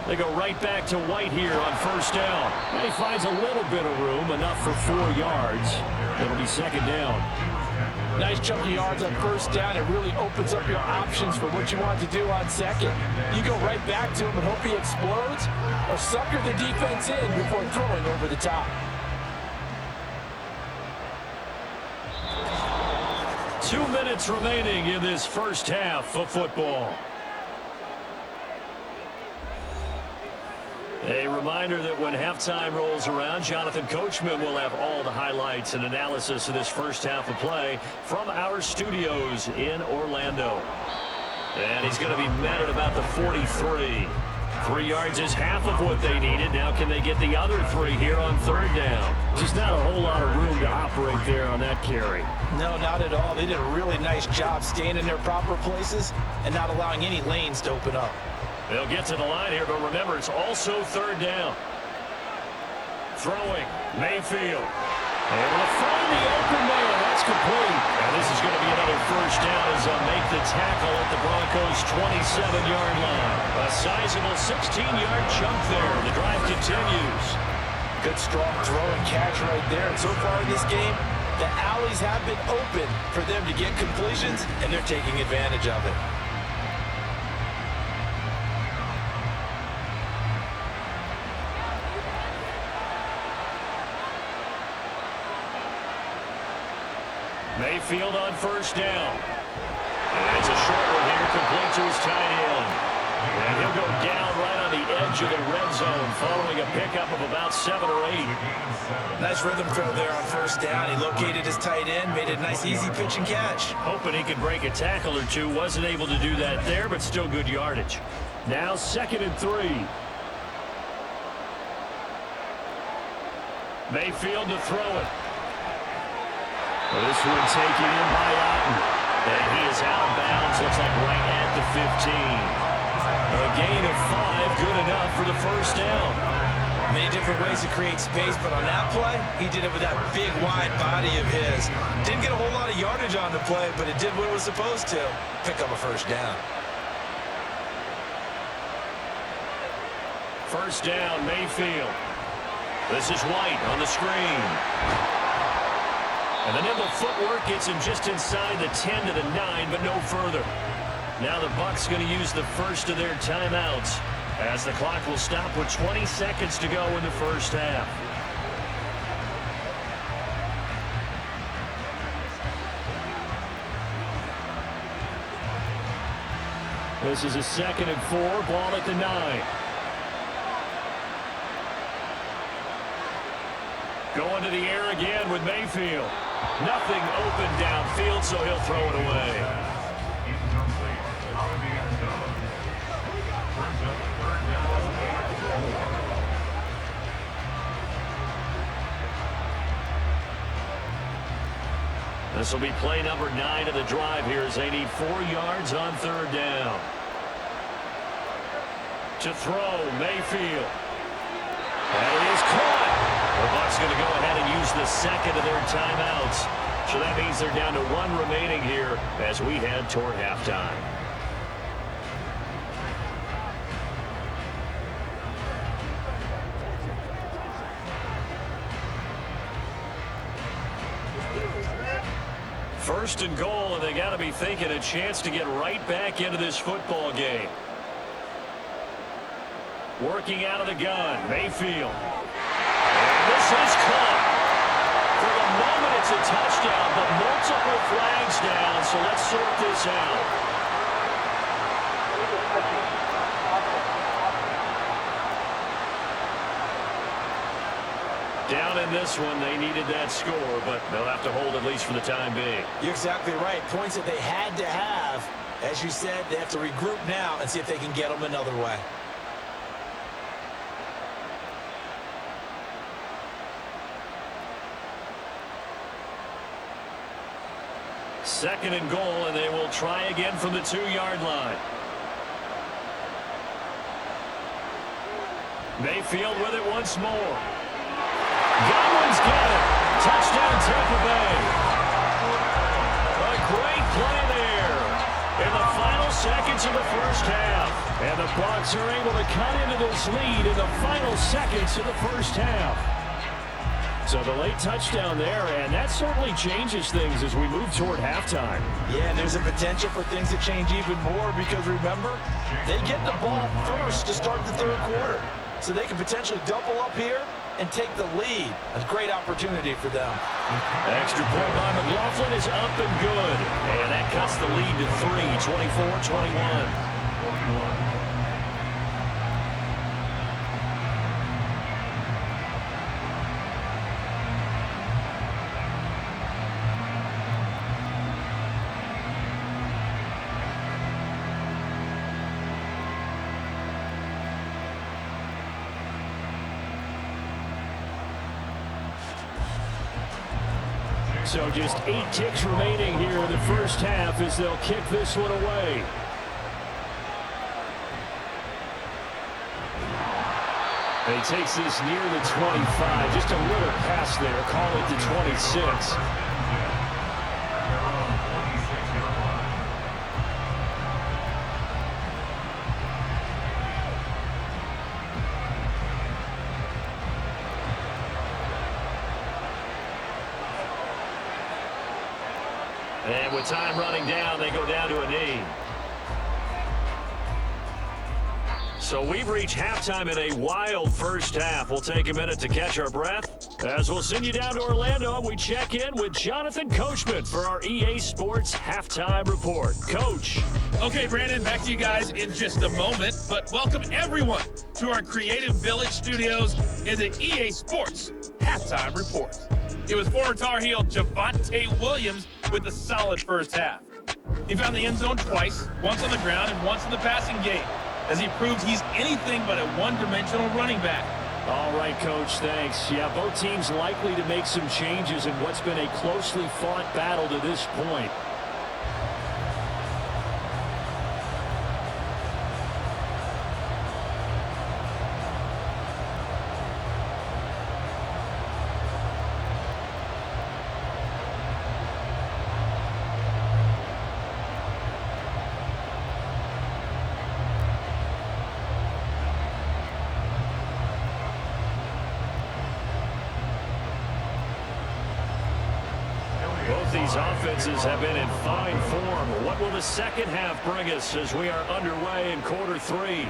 They go right back to White here on first down. And he finds a little bit of room, enough for 4 yards. It'll be second down. Nice chunk of yards on first down. It really opens up your options for what you want to do on second. You go right back to him and hope he explodes, or sucker the defense in before throwing over the top. 2 2 minutes remaining in this first half of football. A reminder that when halftime rolls around, Jonathan Coachman will have all the highlights and analysis of this first half of play from our studios in Orlando. And he's going to be met at about the 43. 3 yards is half of what they needed. Now can they get the other 3 here on third down? Just not a whole lot of room to operate there on that carry. No, not at all. They did a really nice job staying in their proper places and not allowing any lanes to open up. They'll get to the line here, but remember, it's also third down. Throwing, Mayfield. Able to find the open man. That's complete. And this is going to be another first down as they'll make the tackle at the Broncos' 27-yard line. A sizable 16-yard chunk there. The drive continues. Good strong throw and catch right there. And so far in this game, the alleys have been open for them to get completions, and they're taking advantage of it. Mayfield on first down. And it's a short one here, complete to his tight end. And he'll go down right on the edge of the red zone following a pickup of about 7 or 8. Nice rhythm throw there on first down. He located his tight end, made it a nice easy pitch and catch. Hoping he could break a tackle or two. Wasn't able to do that there, but still good yardage. Now 2nd and 3. Mayfield to throw it. This one taken in by Otten. And he is out of bounds. Looks like right at the 15. A gain of 5, good enough for the first down. Many different ways to create space, but on that play, he did it with that big, wide body of his. Didn't get a whole lot of yardage on the play, but it did what it was supposed to. Pick up a first down. First down, Mayfield. This is White on the screen. And the nimble footwork gets him just inside the 10 to the 9, but no further. Now the Bucs going to use the first of their timeouts as the clock will stop with 20 seconds to go in the first half. This is a 2nd and 4, ball at the 9. Going to the air again with Mayfield. Nothing open downfield, so he'll throw it away. This will be play number 9 of the drive here as they need 4 yards on third down. To throw, Mayfield. And it is caught. The Bucs going to go ahead and use the second of their timeouts. So that means they're down to 1 remaining here as we head toward halftime. First and goal, and they got to be thinking a chance to get right back into this football game. Working out of the gun, Mayfield. And this is caught. For the moment, it's a touchdown, but multiple flags down, so let's sort this out. Down in this one, they needed that score, but they'll have to hold at least for the time being. You're exactly right. Points that they had to have. As you said, they have to regroup now and see if they can get them another way. Second and goal, and they will try again from the 2-yard line. Mayfield with it once more. Godwin's got it. Touchdown, Tampa Bay. A great play there in the final seconds of the first half. And the Bucs are able to cut into this lead in the final seconds of the first half. So the late touchdown there, and that certainly changes things as we move toward halftime. Yeah, and there's a potential for things to change even more because, remember, they get the ball first to start the third quarter. So they can potentially double up here and take the lead. A great opportunity for them. Extra point by McLaughlin is up and good. And that cuts the lead to 3, 24-21. So just 8 ticks remaining here in the first half as they'll kick this one away. And he takes this near the 25. Just a little pass there. Call it the 26. And with time running down, they go down to a knee. So we've reached halftime in a wild first half. We'll take a minute to catch our breath as we'll send you down to Orlando. We check in with Jonathan Coachman for our EA Sports Halftime Report. Coach. Okay, Brandon, back to you guys in just a moment. But welcome everyone to our Creative Village studios in the EA Sports Halftime Report. It was former Tar Heel Javonte Williams with a solid first half. He found the end zone twice, once on the ground and once in the passing game, as he proved he's anything but a one-dimensional running back. All right, Coach, thanks. Yeah, both teams likely to make some changes in what's been a closely fought battle to this point. Both these offenses have been in fine form. What will the second half bring us as we are underway in quarter 3?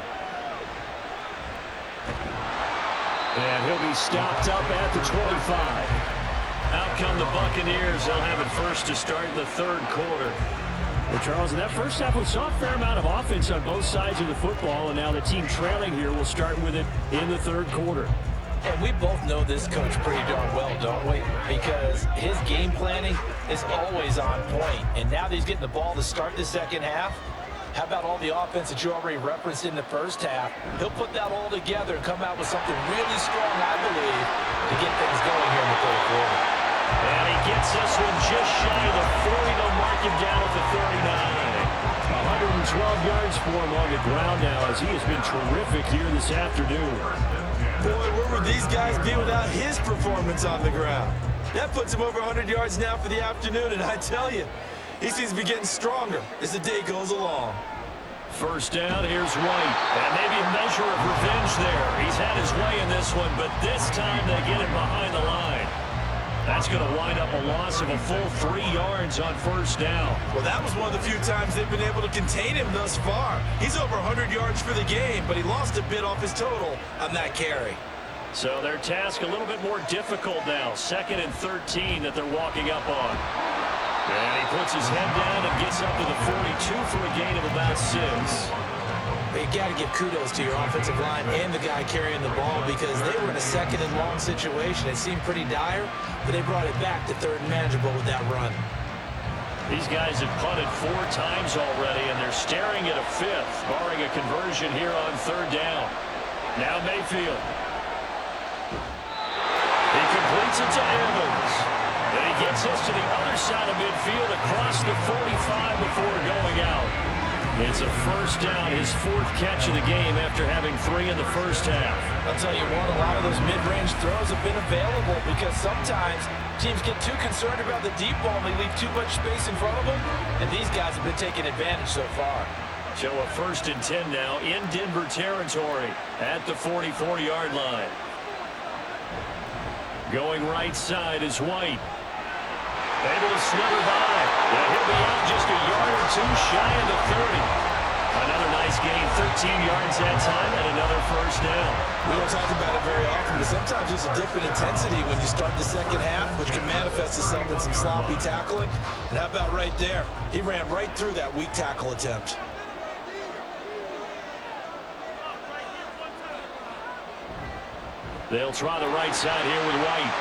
And he'll be stopped up at the 25. Out come the Buccaneers. They'll have it first to start the third quarter. Well, Charles, in that first half, we saw a fair amount of offense on both sides of the football, and now the team trailing here will start with it in the third quarter. And we both know this coach pretty darn well, don't we? Because his game planning is always on point. And now that he's getting the ball to start the second half, how about all the offense that you already referenced in the first half? He'll put that all together and come out with something really strong, I believe, to get things going here in the third quarter. And he gets this one just shy of the 40. They'll mark him down at the 39. 112 yards for him on the ground now as he has been terrific here this afternoon. Boy, where would these guys be without his performance on the ground? That puts him over 100 yards now for the afternoon, and I tell you, he seems to be getting stronger as the day goes along. First down, here's White. And maybe a measure of revenge there. He's had his way in this one, but this time they get him behind the line. That's going to wind up a loss of a full 3 yards on first down. Well, that was one of the few times they've been able to contain him thus far. He's over 100 yards for the game, but he lost a bit off his total on that carry. So their task a little bit more difficult now. 2nd and 13 that they're walking up on. And he puts his head down and gets up to the 42 for a gain of about 6. But you got to give kudos to your offensive line and the guy carrying the ball because they were in a 2nd and long situation. It seemed pretty dire, but they brought it back to 3rd and manageable with that run. These guys have punted 4 times already, and they're staring at a 5th, barring a conversion here on 3rd down. Now Mayfield. He completes it to Evans. And he gets us to the other side of midfield across the 45 before going out. It's a first down, his 4th catch of the game after having 3 in the first half. I'll tell you what, a lot of those mid-range throws have been available because sometimes teams get too concerned about the deep ball and they leave too much space in front of them, and these guys have been taking advantage so far. So a 1st and 10 now in Denver territory at the 44-yard line. Going right side is White. Able to slither by. Yeah, he'll be out just a yard or 2 shy of the 30. Another nice gained 13 yards that time and another first down. We don't talk about it very often, but sometimes there's a dip in intensity when you start the second half, which can manifest itself in some sloppy tackling. And how about right there? He ran right through that weak tackle attempt. They'll try the right side here with White.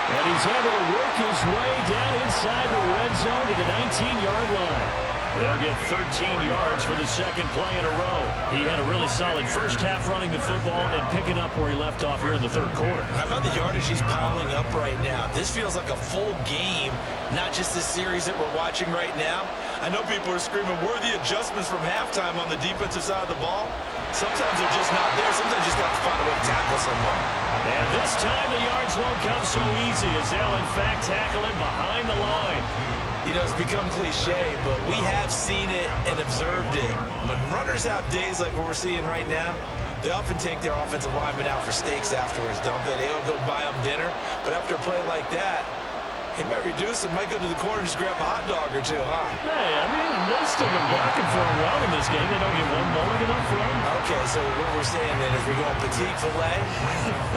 And he's able to work his way down inside the red zone to the 19-yard line. They'll get 13 yards for the second play in a row. He had a really solid first half running the football and picking up where he left off here in the third quarter. How about the yardage he's piling up right now? This feels like a full game, not just this series that we're watching right now. I know people are screaming, worthy adjustments from halftime on the defensive side of the ball. Sometimes they're just not there. Sometimes you just got to find a way to tackle someone. And this time the yards won't come so easy as they'll in fact tackle him behind the line. You know, it's become cliche, but we have seen it and observed it. When runners have days like what we're seeing right now, they often take their offensive linemen out for steaks afterwards, don't they? They don't go buy them dinner. But after a play like that, he might reduce it, might go to the corner and just grab a hot dog or two, huh? Hey, I mean, they've still been blocking for him well in this game. They don't get one mulligan up for him. Okay, so what we're saying then is we're going petite filet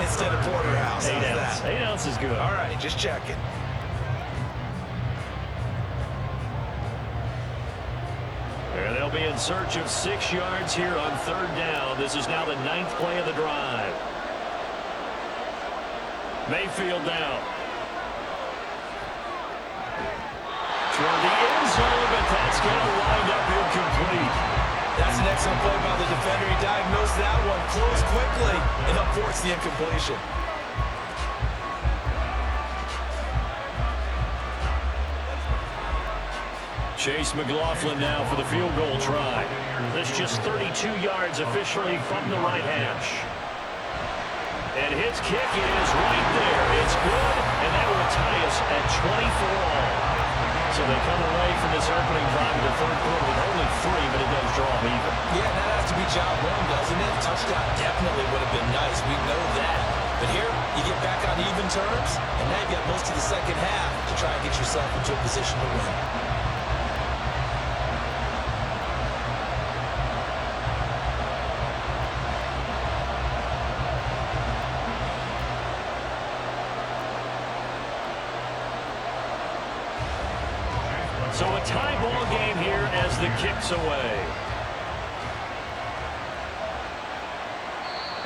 instead of porterhouse. 8 How's ounce. that? 8 ounce is good. All right, just checking. And they'll be in search of 6 yards here on third down. This is now the 9th play of the drive. Mayfield down. Toward the end zone, but that's going to wind up incomplete. That's an excellent play by the defender. He diagnosed that one, closed quickly, and helped force the incompletion. Chase McLaughlin now for the field goal try. This just 32 yards officially from the right hash. And his kick is right there. It's good, and that will tie us at 24 all. So they come away from this opening drive in the third quarter with only 3, but it does draw them even. Yeah, that has to be job one, doesn't it? Touchdown definitely would have been nice. We know that. But here, you get back on even terms, and now you got most of the second half to try and get yourself into a position to win. So a tie ball game here as the kick's away.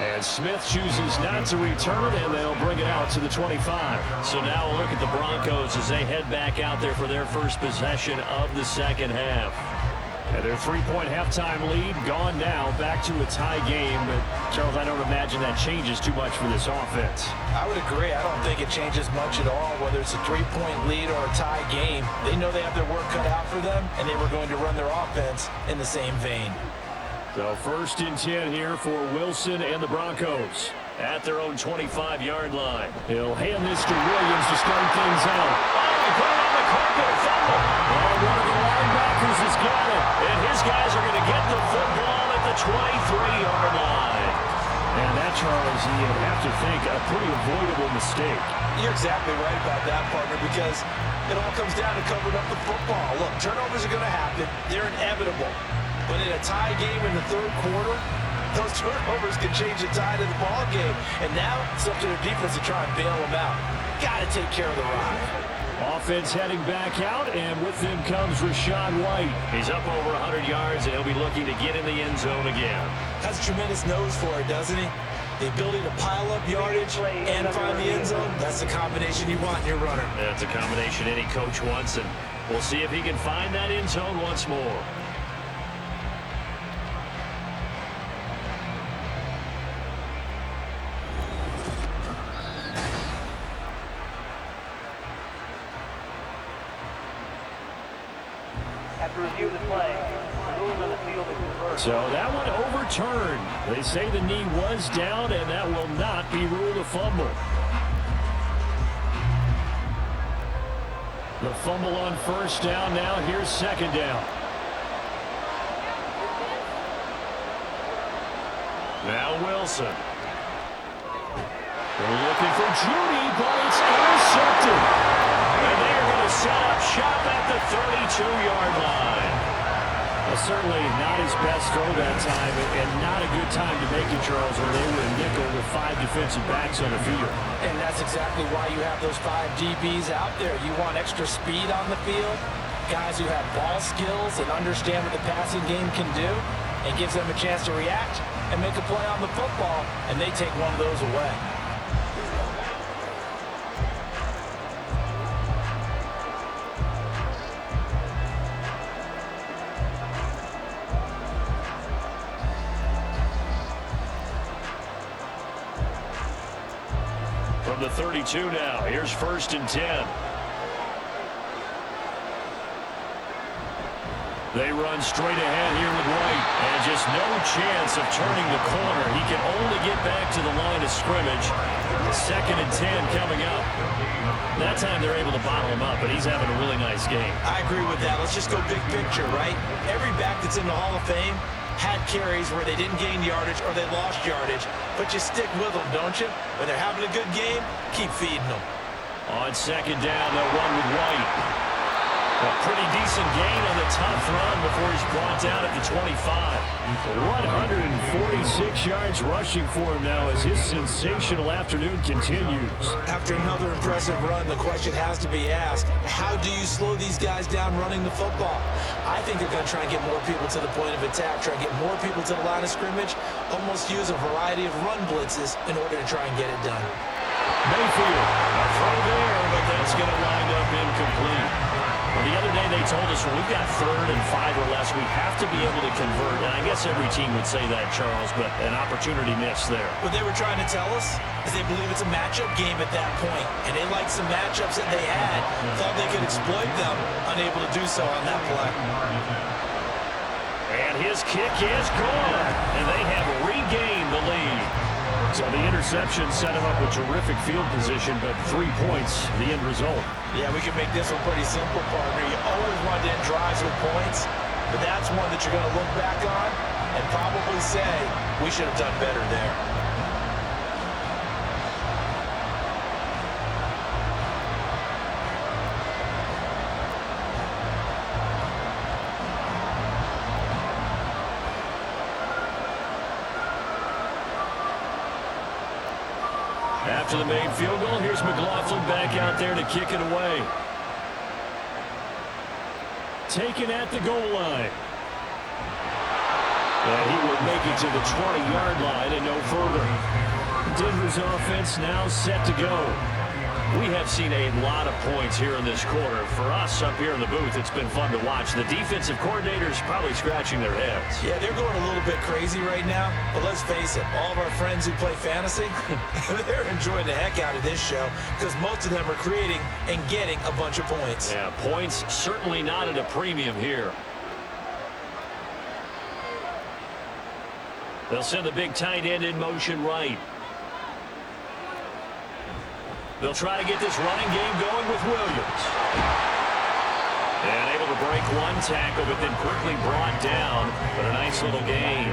And Smith chooses not to return, and they'll bring it out to the 25. So now a look at the Broncos as they head back out there for their first possession of the second half. And their 3-point halftime lead gone now, back to a tie game. But, Charles, I don't imagine that changes too much for this offense. I would agree. I don't think it changes much at all, whether it's a 3-point lead or a tie game. They know they have their work cut out for them, and they were going to run their offense in the same vein. So 1st and 10 here for Wilson and the Broncos at their own 25-yard line. He'll hand this to Williams to start things out. Oh, he put it on the carpet, a fumble. Oh, one of the linebackers has got it. And his guys are going to get the football at the 23-yard line. And that, Charles, you'd have to think a pretty avoidable mistake. You're exactly right about that, partner, because it all comes down to covering up the football. Look, turnovers are going to happen. They're inevitable. But in a tie game in the third quarter, those turnovers can change the tide of the ball game. And now it's up to their defense to try and bail them out. Got to take care of the rock. Offense heading back out, and with them comes Rachaad White. He's up over 100 yards, and he'll be looking to get in the end zone again. Has a tremendous nose for it, doesn't he? The ability to pile up yardage and find the end zone, that's the combination you want in your runner. That's a combination any coach wants, and we'll see if he can find that end zone once more. Review the play. Rules on the field is reversed. So that one overturned. They say the knee was down, and that will not be ruled a fumble. The fumble on first down. Now here's second down. Now Wilson. They're looking for Judy, but it's intercepted. And they are going to set up shop at the 32-yard line. Well, certainly not his best throw that time, and not a good time to make it, Charles, when they were a nickel with 5 defensive backs on the field. And that's exactly why you have those 5 DBs out there. You want extra speed on the field, guys who have ball skills and understand what the passing game can do, and gives them a chance to react and make a play on the football, and they take one of those away. From the 32 now, here's 1st and 10. They run straight ahead here with White, and just no chance of turning the corner. He can only get back to the line of scrimmage. 2nd and 10 coming up. That time they're able to bottle him up, but he's having a really nice game. I agree with that. Let's just go big picture, right? Every back that's in the Hall of Fame had carries where they didn't gain yardage or they lost yardage, but you stick with them, don't you? When they're having a good game, keep feeding them. On 2nd down, they'll run with White. A pretty decent gain on the tough run before he's brought down at the 25. 146 yards rushing for him now as his sensational afternoon continues. After another impressive run, the question has to be asked, how do you slow these guys down running the football? I think they're going to try and get more people to the point of attack, try and get more people to the line of scrimmage, almost use a variety of run blitzes in order to try and get it done. Mayfield, a throw there, but that's going to wind up incomplete. Well, the other day they told us when we've got 3rd and 5 or less, we have to be able to convert. And I guess every team would say that, Charles, but an opportunity missed there. What they were trying to tell us is they believe it's a matchup game at that point, and they liked some matchups that they had, thought they could exploit them, unable to do so on that play. And his kick is gone, and they have regained the lead. So the interception set him up with terrific field position, but 3 points, the end result. Yeah, we can make this one pretty simple, partner. You always want to end drives with points, but that's one that you're going to look back on and probably say, we should have done better there. After the made field goal, here's McLaughlin back out there to kick it away. Taken at the goal line. And he will make it to the 20-yard line and no further. Denver's offense now set to go. We have seen a lot of points here in this quarter. For us up here in the booth, it's been fun to watch. The defensive coordinators probably scratching their heads. Yeah, they're going a little bit crazy right now, but let's face it, all of our friends who play fantasy, they're enjoying the heck out of this show because most of them are creating and getting a bunch of points. Yeah, points certainly not at a premium here. They'll send the big tight end in motion right. They'll try to get this running game going with Williams. And able to break one tackle, but then quickly brought down. But a nice little gain.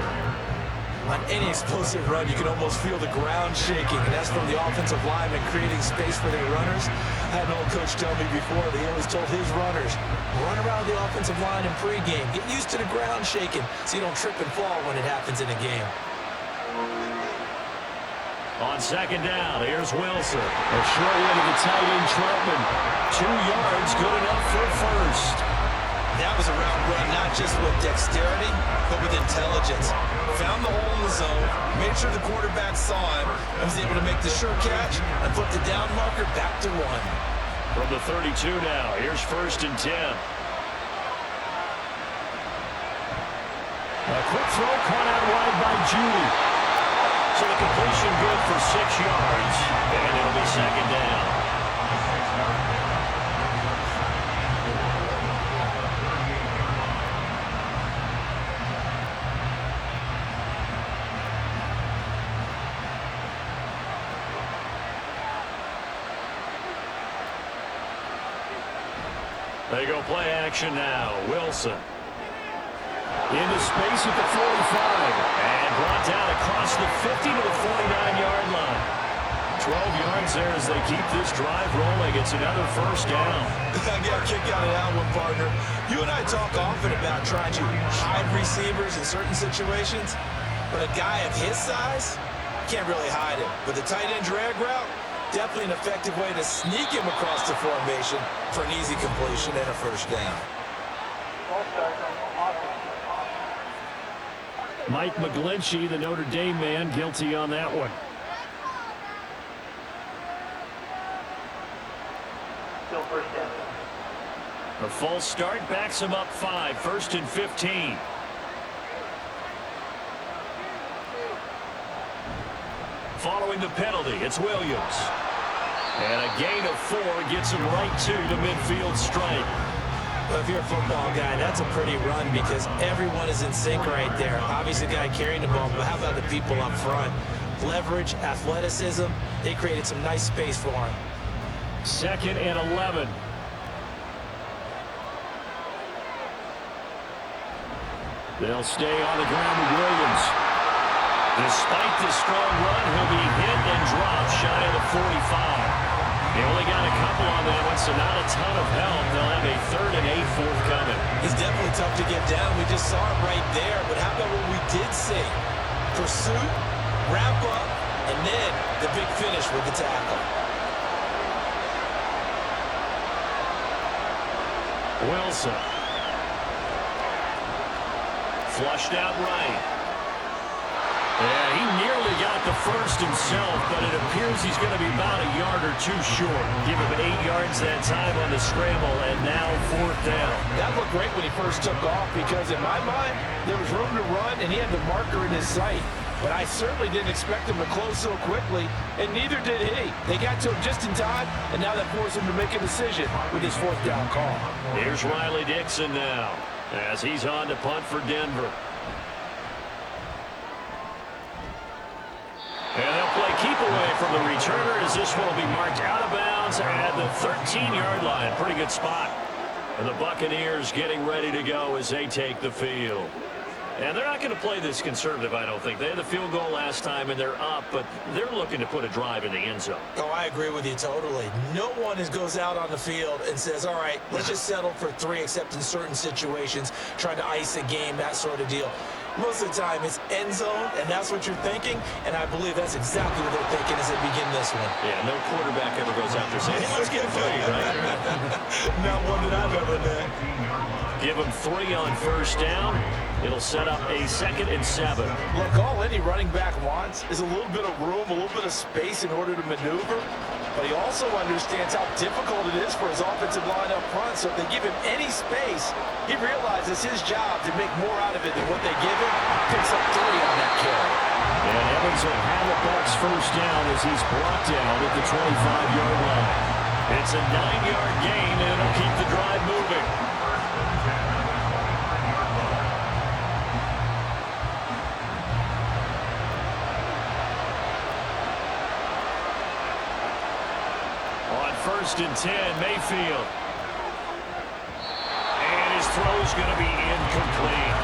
On any explosive run, you can almost feel the ground shaking, and that's from the offensive linemen creating space for their runners. I had an old coach tell me before that he always told his runners, run around the offensive line in pregame. Get used to the ground shaking so you don't trip and fall when it happens in a game. On 2nd down, here's Wilson. A short way to the tight end, Troutman. 2 yards, good enough for first. That was a route run, not just with dexterity, but with intelligence. Found the hole in the zone, made sure the quarterback saw him, and was able to make the sure catch and put the down marker back to 1. From the 32 now, here's 1st and 10. A quick throw caught out wide by Judy. So the completion good for 6 yards, and it'll be 2nd down. They go play action now. Wilson. Into space at the 45. And brought down across the 50 to the 49-yard line. 12 yards there as they keep this drive rolling. It's another first down. I got a kick out of that one, partner. You and I talk often about trying to hide receivers in certain situations, but a guy of his size can't really hide him. But the tight end drag route, definitely an effective way to sneak him across the formation for an easy completion and a first down. Mike McGlinchey, the Notre Dame man, guilty on that one. Still first down. A false start backs him up 5, 1st and 15. Following the penalty, it's Williams. And a gain of 4 gets him right to the midfield stripe. Well, if you're a football guy, that's a pretty run because everyone is in sync right there. Obviously, the guy carrying the ball, but how about the people up front? Leverage, athleticism, they created some nice space for him. 2nd and 11. They'll stay on the ground with Williams. Despite the strong run, he'll be hit and dropped shy of the 45. They only got a couple on that one, so not a ton of help. They'll have a 3rd and 8 forthcoming. He's definitely tough to get down. We just saw it right there. But how about what we did see? Pursuit, wrap up, and then the big finish with the tackle. Wilson. Flushed out right. Yeah, he nearly got the first himself, but it appears he's going to be about a yard or 2 short. Give him 8 yards that time on the scramble, and now 4th down. That looked great when he first took off because in my mind, there was room to run, and he had the marker in his sight. But I certainly didn't expect him to close so quickly, and neither did he. They got to him just in time, and now that forced him to make a decision with his 4th down call. Here's Riley Dixon now as he's on to punt for Denver. And they'll play keep away from the returner as this one will be marked out of bounds at the 13-yard line. Pretty good spot. And the Buccaneers getting ready to go as they take the field. And they're not going to play this conservative, I don't think. They had the field goal last time, and they're up, but they're looking to put a drive in the end zone. Oh, I agree with you totally. No one goes out on the field and says, all right, let's just settle for 3, except in certain situations, trying to ice a game, that sort of deal. Most of the time, it's end zone, and that's what you're thinking, and I believe that's exactly what they're thinking as they begin this one. Yeah, no quarterback ever goes out there saying, hey, let's get 3, right? Not one that I've ever done. Give them 3 on first down. It'll set up a 2nd and 7. Look, all any running back wants is a little bit of room, a little bit of space in order to maneuver, but he also understands how difficult it is for his offensive line up front, so if they give him any space, he realizes his job to make more out of it than what they give him, picks up 3 on that carry. And Evans will have a Bucs first down as he's brought down at the 25-yard line. It's a 9-yard gain, and it'll keep the drive moving. On 1st and 10, Mayfield. And his throw's going to be incomplete.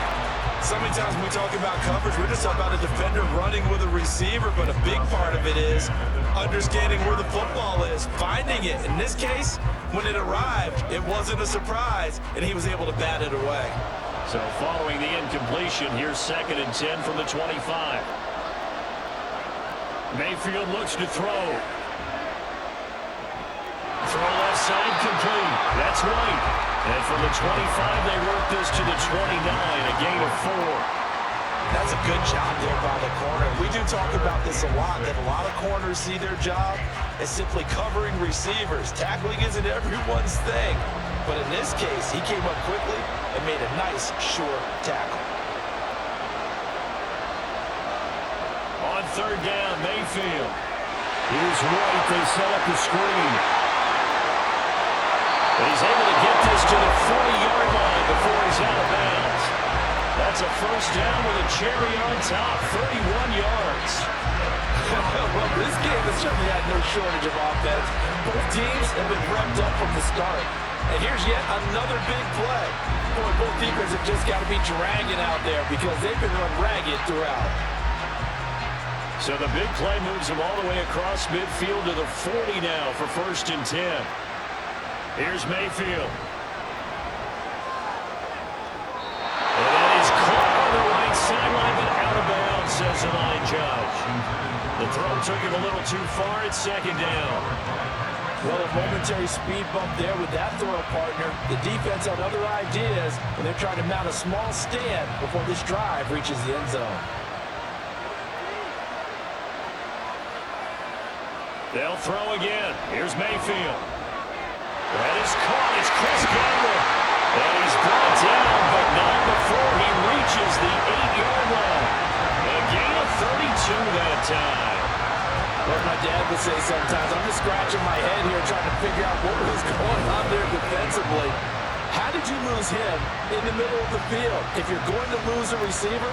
So many times when we talk about coverage, we're just talking about a defender running with a receiver, but a big part of it is understanding where the football is, finding it. In this case, when it arrived, it wasn't a surprise, and he was able to bat it away. So following the incompletion, here's 2nd and 10 from the 25. Mayfield looks to throw. Throw left side complete. That's White. And from the 25, they work this to the 29, a gain of 4. That's a good job there by the corner. We do talk about this a lot, that a lot of corners see their job as simply covering receivers. Tackling isn't everyone's thing. But in this case, he came up quickly and made a nice, short tackle. On 3rd down, Mayfield. Here's White. They set up the screen. But he's able to get this to the 40-yard line before he's out of bounds. That's a first down with a cherry on top, 31 yards. Well, this game has certainly had no shortage of offense. Both teams have been revved up from the start. And here's yet another big play. Boy, both defenses have just got to be dragging out there because they've been run ragged throughout. So the big play moves him all the way across midfield to the 40 now for 1st and 10. Here's Mayfield. And that is caught on the right sideline, but out of bounds, says the line judge. The throw took him a little too far. It's 2nd down. Well, a momentary speed bump there with that throw partner. The defense had other ideas, and they're trying to mount a small stand before this drive reaches the end zone. They'll throw again. Here's Mayfield. That is caught. It's Chris Godwin. And he's brought down, but not before he reaches the 8-yard line. A gain of 32 that time. Like my dad would say sometimes, I'm just scratching my head here trying to figure out what was going on there defensively. How did you lose him in the middle of the field? If you're going to lose a receiver,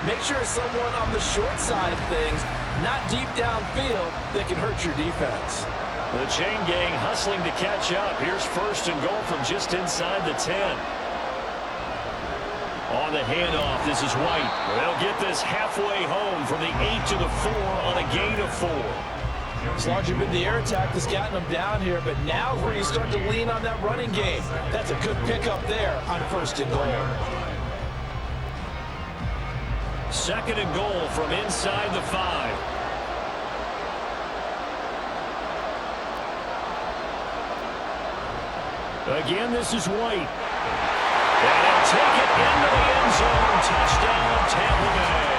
make sure it's someone on the short side of things, not deep downfield, that can hurt your defense. The chain gang hustling to catch up. Here's 1st and goal from just inside the 10. On the handoff, this is White. They'll get this halfway home from the 8 to the 4 on a gain of 4. It's largely been the air attack that's gotten them down here, but now where you start to lean on that running game. That's a good pickup there on 1st and goal. 2nd and goal from inside the 5. Again, this is White. And he'll take it into the end zone. Touchdown, Tampa Bay.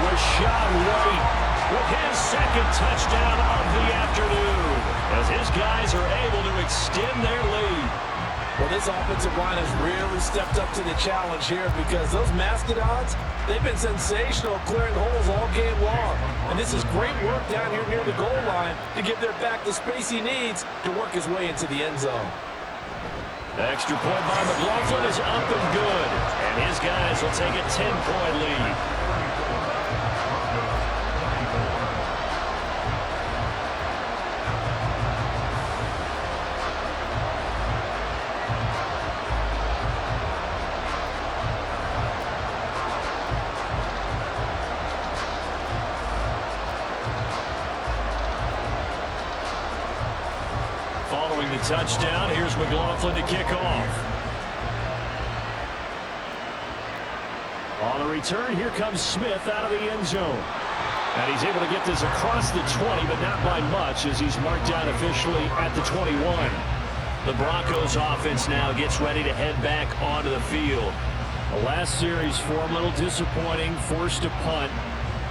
Rashad White with his 2nd touchdown of the afternoon as his guys are able to extend their lead. Well, this offensive line has really stepped up to the challenge here because those Mastodons, they've been sensational clearing holes all game long. And this is great work down here near the goal line to give their back the space he needs to work his way into the end zone. Extra point by McLaughlin is up and good. And his guys will take a 10-point lead. Following the touchdown, here's McLaughlin to kick off. On the return, here comes Smith out of the end zone. And he's able to get this across the 20, but not by much as he's marked down officially at the 21. The Broncos offense now gets ready to head back onto the field. The last series for him, a little disappointing, forced a punt.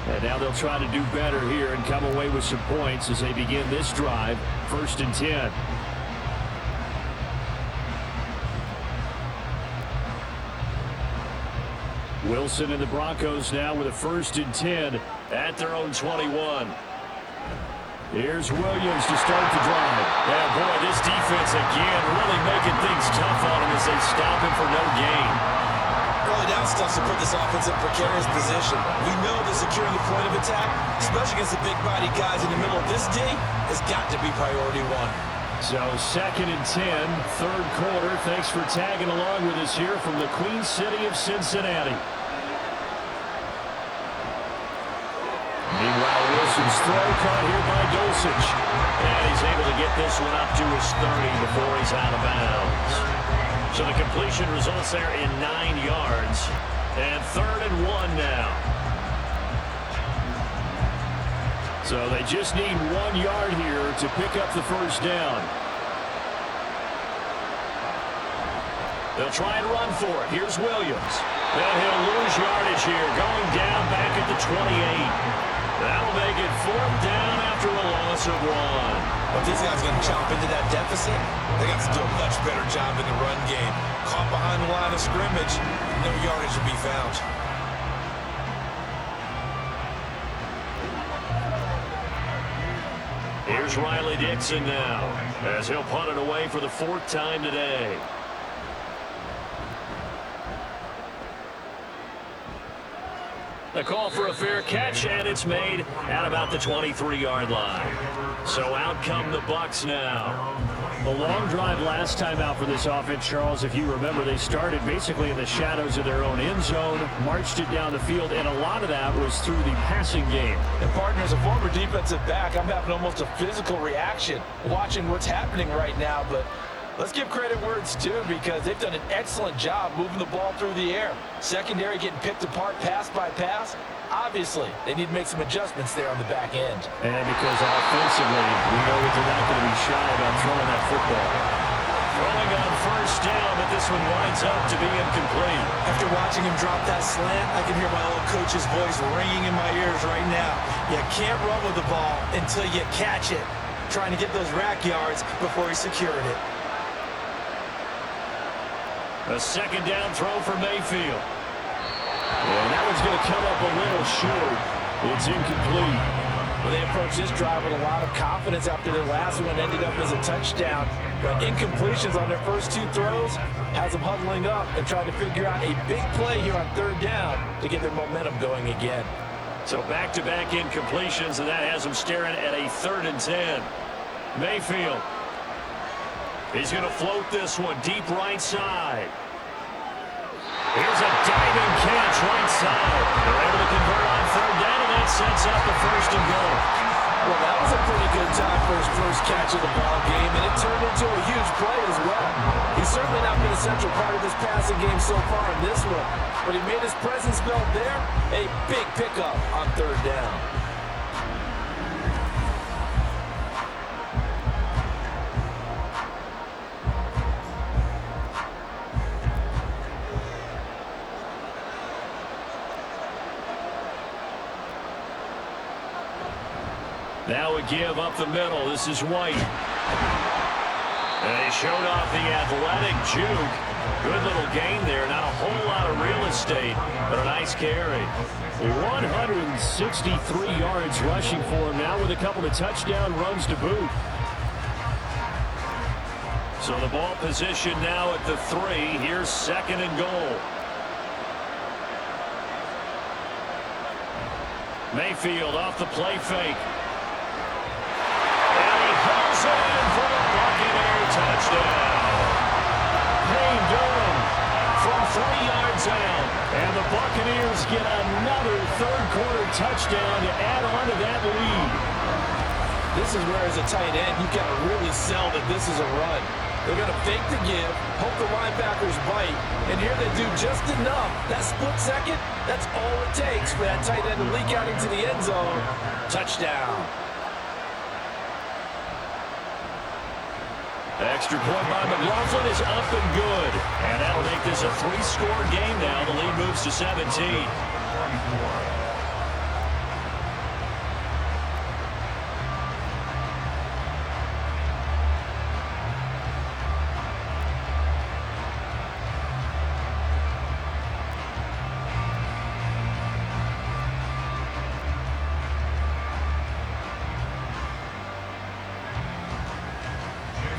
And now they'll try to do better here and come away with some points as they begin this drive, 1st and 10. Wilson and the Broncos now with a 1st and 10 at their own 21. Here's Williams to start the drive. Yeah, boy, this defense again really making things tough on him as they stop him for no gain. Early down stuff to put this offense in a precarious position. We know that securing the point of attack, especially against the big body guys in the middle of this D, has got to be priority 1. So 2nd and 10, 3rd quarter. Thanks for tagging along with us here from the Queen City of Cincinnati. Meanwhile, Wilson's throw caught here by Dulcich. And he's able to get this one up to his 30 before he's out of bounds. So the completion results there in 9 yards. And 3rd and 1 now. So they just need 1 yard here to pick up the 1st down. They'll try and run for it. Here's Williams. And he'll lose yardage here, going down back at the 28. That'll make it 4th down after a loss of 1. But these guys going to chomp into that deficit? They got to do a much better job in the run game. Caught behind the line of scrimmage, no yardage to be found. Here's Riley Dixon now, as he'll punt it away for the 4th time today. A call for a fair catch, and it's made at about the 23-yard line. So out come the Bucs now. The long drive last time out for this offense, Charles, if you remember, they started basically in the shadows of their own end zone, marched it down the field, and a lot of that was through the passing game. And partner, as a former defensive back, I'm having almost a physical reaction watching what's happening right now. But let's give credit where it's due, because they've done an excellent job moving the ball through the air. Secondary getting picked apart pass by pass. Obviously, they need to make some adjustments there on the back end. And because offensively, we know that they're not going to be shy about throwing that football. Throwing on first down, but this one winds up to be incomplete. After watching him drop that slant, I can hear my old coach's voice ringing in my ears right now. You can't run with the ball until you catch it. Trying to get those rack yards before he secured it. A second down throw for Mayfield. And that one's going to come up a little short. It's incomplete. Well, they approached this drive with a lot of confidence after their last one ended up as a touchdown. But incompletions on their first two throws has them huddling up and trying to figure out a big play here on third down to get their momentum going again. So back-to-back incompletions, and that has them staring at a 3rd and 10. Mayfield. He's going to float this one deep right side. Here's a diving catch right side. They're able to convert on 3rd down, and that sets up the 1st and goal. Well, that was a pretty good time for his first catch of the ball game, and it turned into a huge play as well. He's certainly not been a central part of this passing game so far in this one, but he made his presence felt there. A big pickup on 3rd down. Now a give up the middle. This is White. And he showed off the athletic juke. Good little gain there. Not a whole lot of real estate, but a nice carry. 163 yards rushing for him now with a couple of touchdown runs to boot. So the ball position now at the 3. Here's 2nd and goal. Mayfield off the play fake. In for a Buccaneer touchdown. Payne Durham from 3 yards out. And the Buccaneers get another 3rd quarter touchdown to add on to that lead. This is where, as a tight end, you've got to really sell that this is a run. They're going to fake the give, hope the linebackers bite, and here they do just enough. That split second, that's all it takes for that tight end to leak out into the end zone. Touchdown. Extra point by McLaughlin is up and good. And that'll make this a 3-score game now. The lead moves to 17.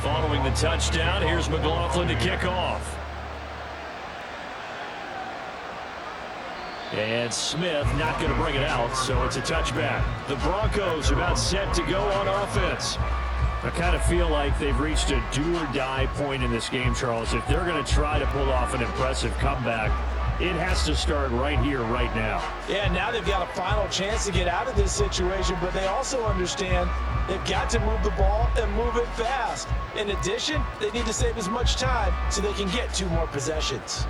Following the touchdown, here's McLaughlin to kick off. And Smith not going to bring it out, so it's a touchback. The Broncos about set to go on offense. I kind of feel like they've reached a do-or-die point in this game, Charles. If they're going to try to pull off an impressive comeback, it has to start right here, right now. Yeah, now they've got a final chance to get out of this situation, but they also understand they've got to move the ball and move it fast. In addition, they need to save as much time so they can get 2 more possessions.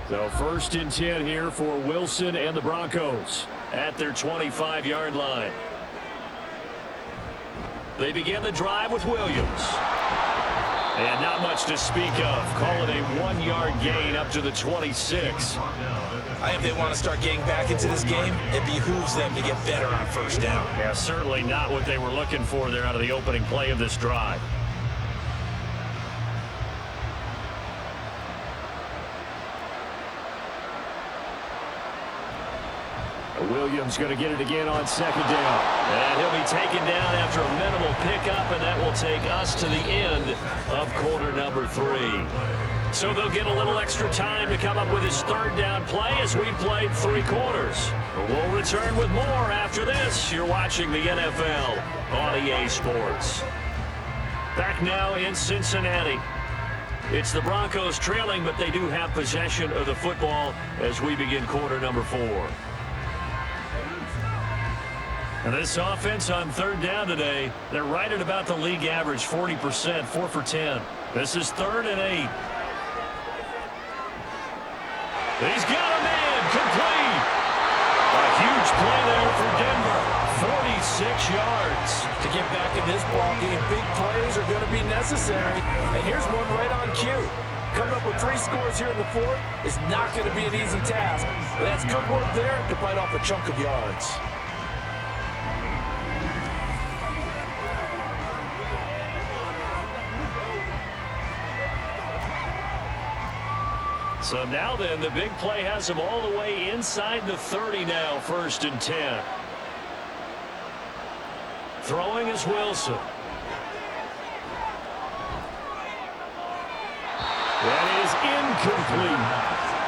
So 1st and 10 here for Wilson and the Broncos At their 25-yard line. They begin the drive with Williams. And not much to speak of. Call it a 1-yard gain up to the 26. If they want to start getting back into this game, it behooves them to get better on 1st down. Yeah, certainly not what they were looking for there out of the opening play of this drive. Williams going to get it again on 2nd down. And he'll be taken down after a minimal pickup, and that will take us to the end of quarter number 3. So they'll get a little extra time to come up with his 3rd down play as we played 3 quarters. We'll return with more after this. You're watching the NFL on EA Sports. Back now in Cincinnati. It's the Broncos trailing, but they do have possession of the football as we begin quarter number 4. And this offense on third down today, they're right at about the league average, 40%, 4 for 10. This is 3rd and 8. He's got a man, complete. A huge play there for Denver, 46 yards. To get back in this ball game, big plays are going to be necessary. And here's one right on cue. Coming up with 3 scores here in the 4th is not going to be an easy task. But that's good work there to bite off a chunk of yards. So now then, the big play has him all the way inside the 30 now, 1st and 10. Throwing is Wilson. That is incomplete.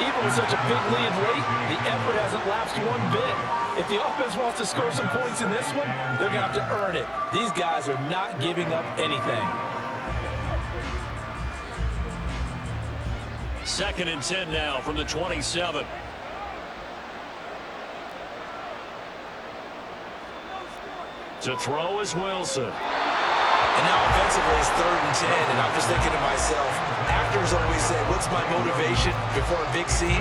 Even with such a big lead late, the effort hasn't lapsed one bit. If the offense wants to score some points in this one, they're going to have to earn it. These guys are not giving up anything. 2nd and 10 now from the 27. To throw is Wilson. And now offensively it's 3rd and 10, and I'm just thinking to myself, actors always say, what's my motivation before a big scene?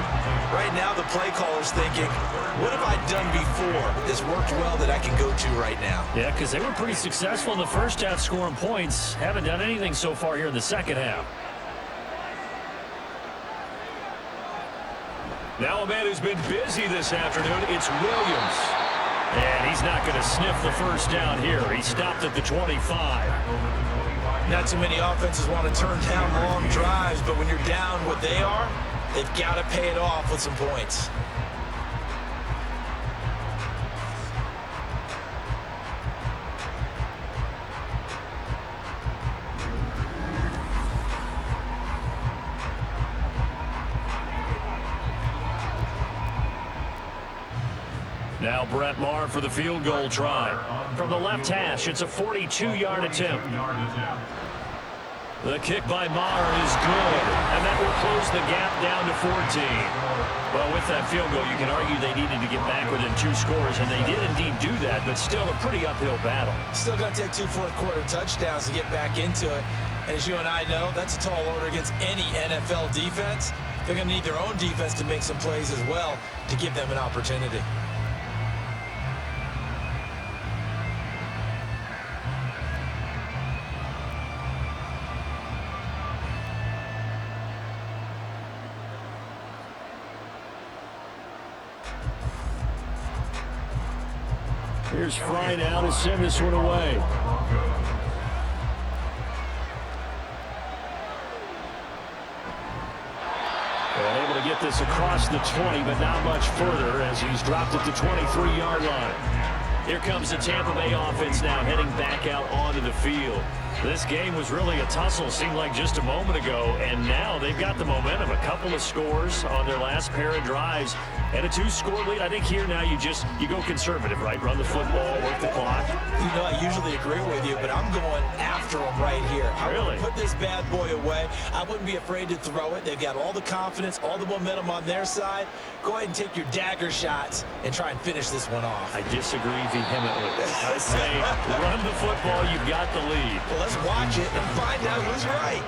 Right now the play caller's thinking, what have I done before that's worked well that I can go to right now? Yeah, because they were pretty successful in the first half scoring points. Haven't done anything so far here in the second half. Now a man who's been busy this afternoon, it's Williams. And he's not going to sniff the first down here. He stopped at the 25. Not too many offenses want to turn down long drives, but when you're down what they are, they've got to pay it off with some points. Now Brett Maher for the field goal try. From the left hash, it's a 42-yard attempt. The kick by Maher is good, and that will close the gap down to 14. Well, with that field goal, you can argue they needed to get back within 2 scores, and they did indeed do that, but still a pretty uphill battle. Still going to take 2 fourth-quarter touchdowns to get back into it. And as you and I know, that's a tall order against any NFL defense. They're going to need their own defense to make some plays as well to give them an opportunity. Here's Fry now to send this one away. And able to get this across the 20, but not much further as he's dropped at the 23-yard line. Here comes the Tampa Bay offense now heading back out onto the field. This game was really a tussle, seemed like just a moment ago, and now they've got the momentum. A couple of scores on their last pair of drives and a 2-score lead. I think here now you go conservative, right? Run the football, work the clock. You know, I usually agree with you, but I'm going after them right here. I Really? want to put this bad boy away. I wouldn't be afraid to throw it. They've got all the confidence, all the momentum on their side. Go ahead and take your dagger shots and try and finish this one off. I disagree vehemently. I say run the football, you've got the lead. Well, let's watch it and find out who's right.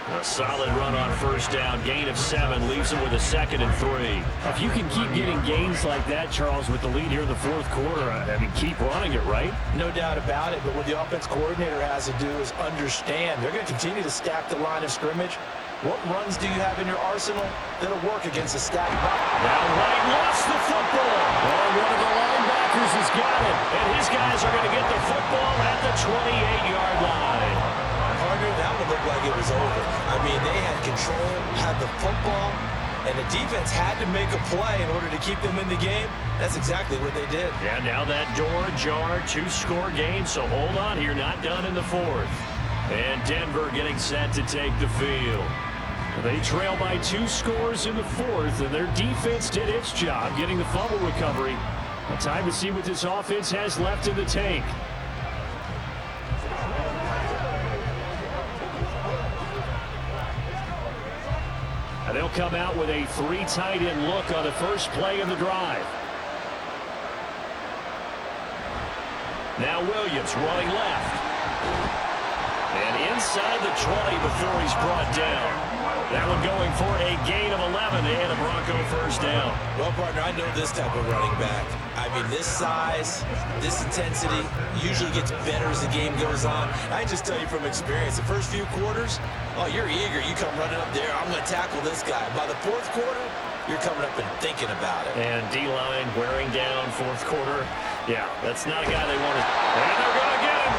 A solid run on first down, gain of 7, leaves them with a 2nd and 3. If you can keep getting gains like that, Charles, with the lead here in the 4th quarter, I mean, keep running it, right? No doubt about it, but what the offense coordinator has to do is understand they're going to continue to stack the line of scrimmage. What runs do you have in your arsenal that'll work against a stacked box? Now Wright lost the football. Well, one of the linebackers has got it. And his guys are going to get the football at the 28-yard line. Partner, that would look like it was over. I mean, they had control, had the football, and the defense had to make a play in order to keep them in the game. That's exactly what they did. Yeah, now that door ajar, 2-score game, so hold on here, not done in the 4th. And Denver getting set to take the field. They trail by 2 scores in the 4th, and their defense did its job getting the fumble recovery. A time to see what this offense has left in the tank. They'll come out with a 3 tight end look on the first play of the drive. Now Williams running left. And inside the 20 before he's brought down. That one going for a gain of 11 and a Bronco first down. Well, partner, I know this type of running back. I mean, this size, this intensity usually gets better as the game goes on. I just tell you from experience, the first few quarters, oh, you're eager. You come running up there, I'm going to tackle this guy. By the fourth quarter, you're coming up and thinking about it. And D-line wearing down fourth quarter. Yeah, that's not a guy they want to. And they're going to get him.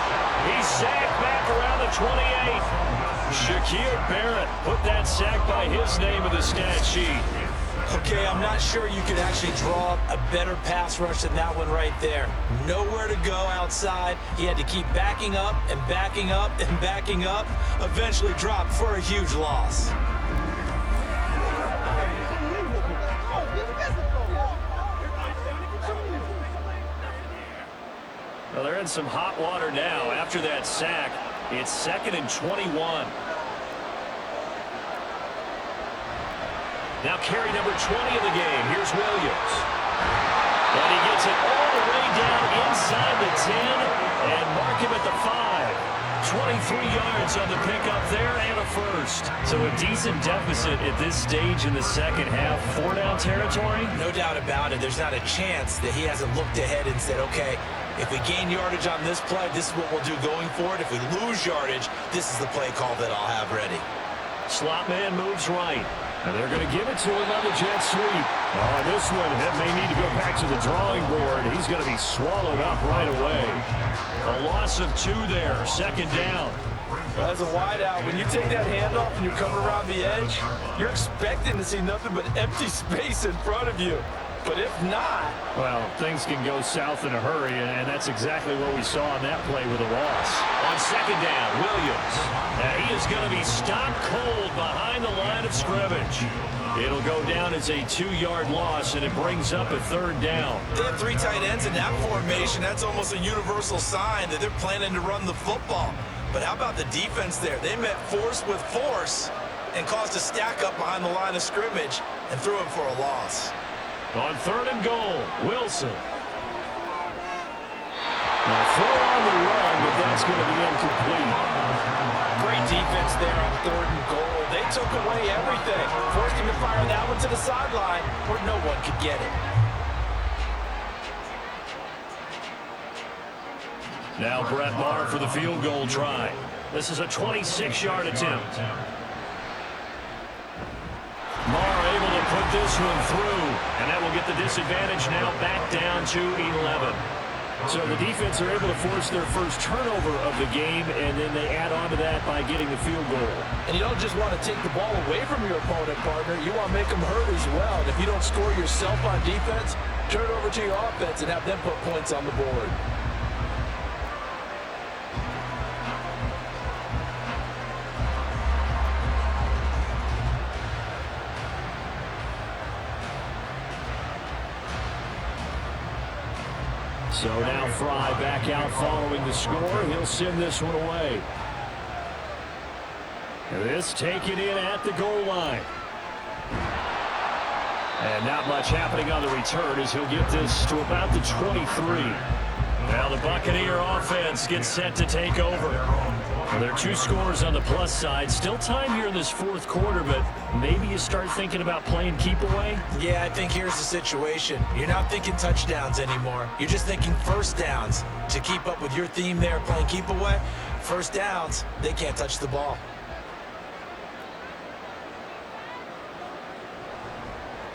He's sacked back around the 28. Shaquille Barrett put that sack by his name in the stat sheet. Okay, I'm not sure you could actually draw up a better pass rush than that one right there. Nowhere to go outside. He had to keep backing up and backing up and backing up. Eventually dropped for a huge loss. Well, they're in some hot water now after that sack. It's 2nd and 21. Now carry number 20 of the game. Here's Williams. And he gets it all the way down inside the 10 and mark him at the 5. 23 yards on the pickup there and a first. So a decent deficit at this stage in the second half. 4-down territory? No doubt about it. There's not a chance that he hasn't looked ahead and said, okay, if we gain yardage on this play, this is what we'll do going forward. If we lose yardage, this is the play call that I'll have ready. Slot man moves right. And they're going to give it to him on the jet sweep. Oh, this one may need to go back to the drawing board. He's going to be swallowed up right away. A loss of 2 there, 2nd down. Well, as a wideout, when you take that handoff and you come around the edge, you're expecting to see nothing but empty space in front of you. But if not... Well, things can go south in a hurry, and that's exactly what we saw on that play with a loss. On 2nd down, Williams. And he is going to be stopped cold behind the line of scrimmage. It'll go down as a 2-yard loss, and it brings up a 3rd down. They have 3 tight ends in that formation. That's almost a universal sign that they're planning to run the football. But how about the defense there? They met force with force and caused a stack up behind the line of scrimmage and threw him for a loss. On 3rd and goal, Wilson. Now throw on the run, but that's going to be incomplete. Great defense there on 3rd and goal. They took away everything. Forced him to fire that one to the sideline where no one could get it. Now Brett Maher for the field goal try. This is a 26-yard attempt. Maher able to put this one through, and that will get the disadvantage now back down to 11. So the defense are able to force their first turnover of the game, and then they add on to that by getting the field goal. And you don't just want to take the ball away from your opponent, partner. You want to make them hurt as well. And if you don't score yourself on defense, turn it over to your offense and have them put points on the board. So now Fry back out following the score. He'll send this one away. This taken in at the goal line. And not much happening on the return as he'll get this to about the 23. Now the Buccaneer offense gets set to take over. Well, there are 2 scores on the plus side. Still time here in this 4th quarter, but maybe you start thinking about playing keep away? Yeah, I think here's the situation. You're not thinking touchdowns anymore. You're just thinking first downs. To keep up with your theme there, playing keep away, first downs, they can't touch the ball.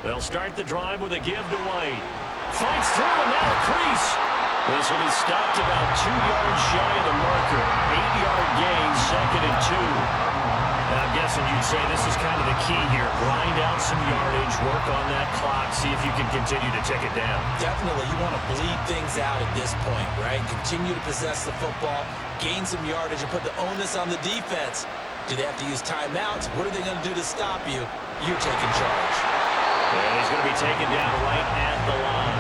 They'll start the drive with a give to White. Fights through and now a crease. This one is stopped about 2 yards shy of the marker. 8-yard gain, 2nd and 2. And I'm guessing you'd say this is kind of the key here. Grind out some yardage, work on that clock, see if you can continue to tick it down. Definitely, you want to bleed things out at this point, right? Continue to possess the football, gain some yardage, and put the onus on the defense. Do they have to use timeouts? What are they going to do to stop you? You're taking charge. And he's going to be taken down right at the line.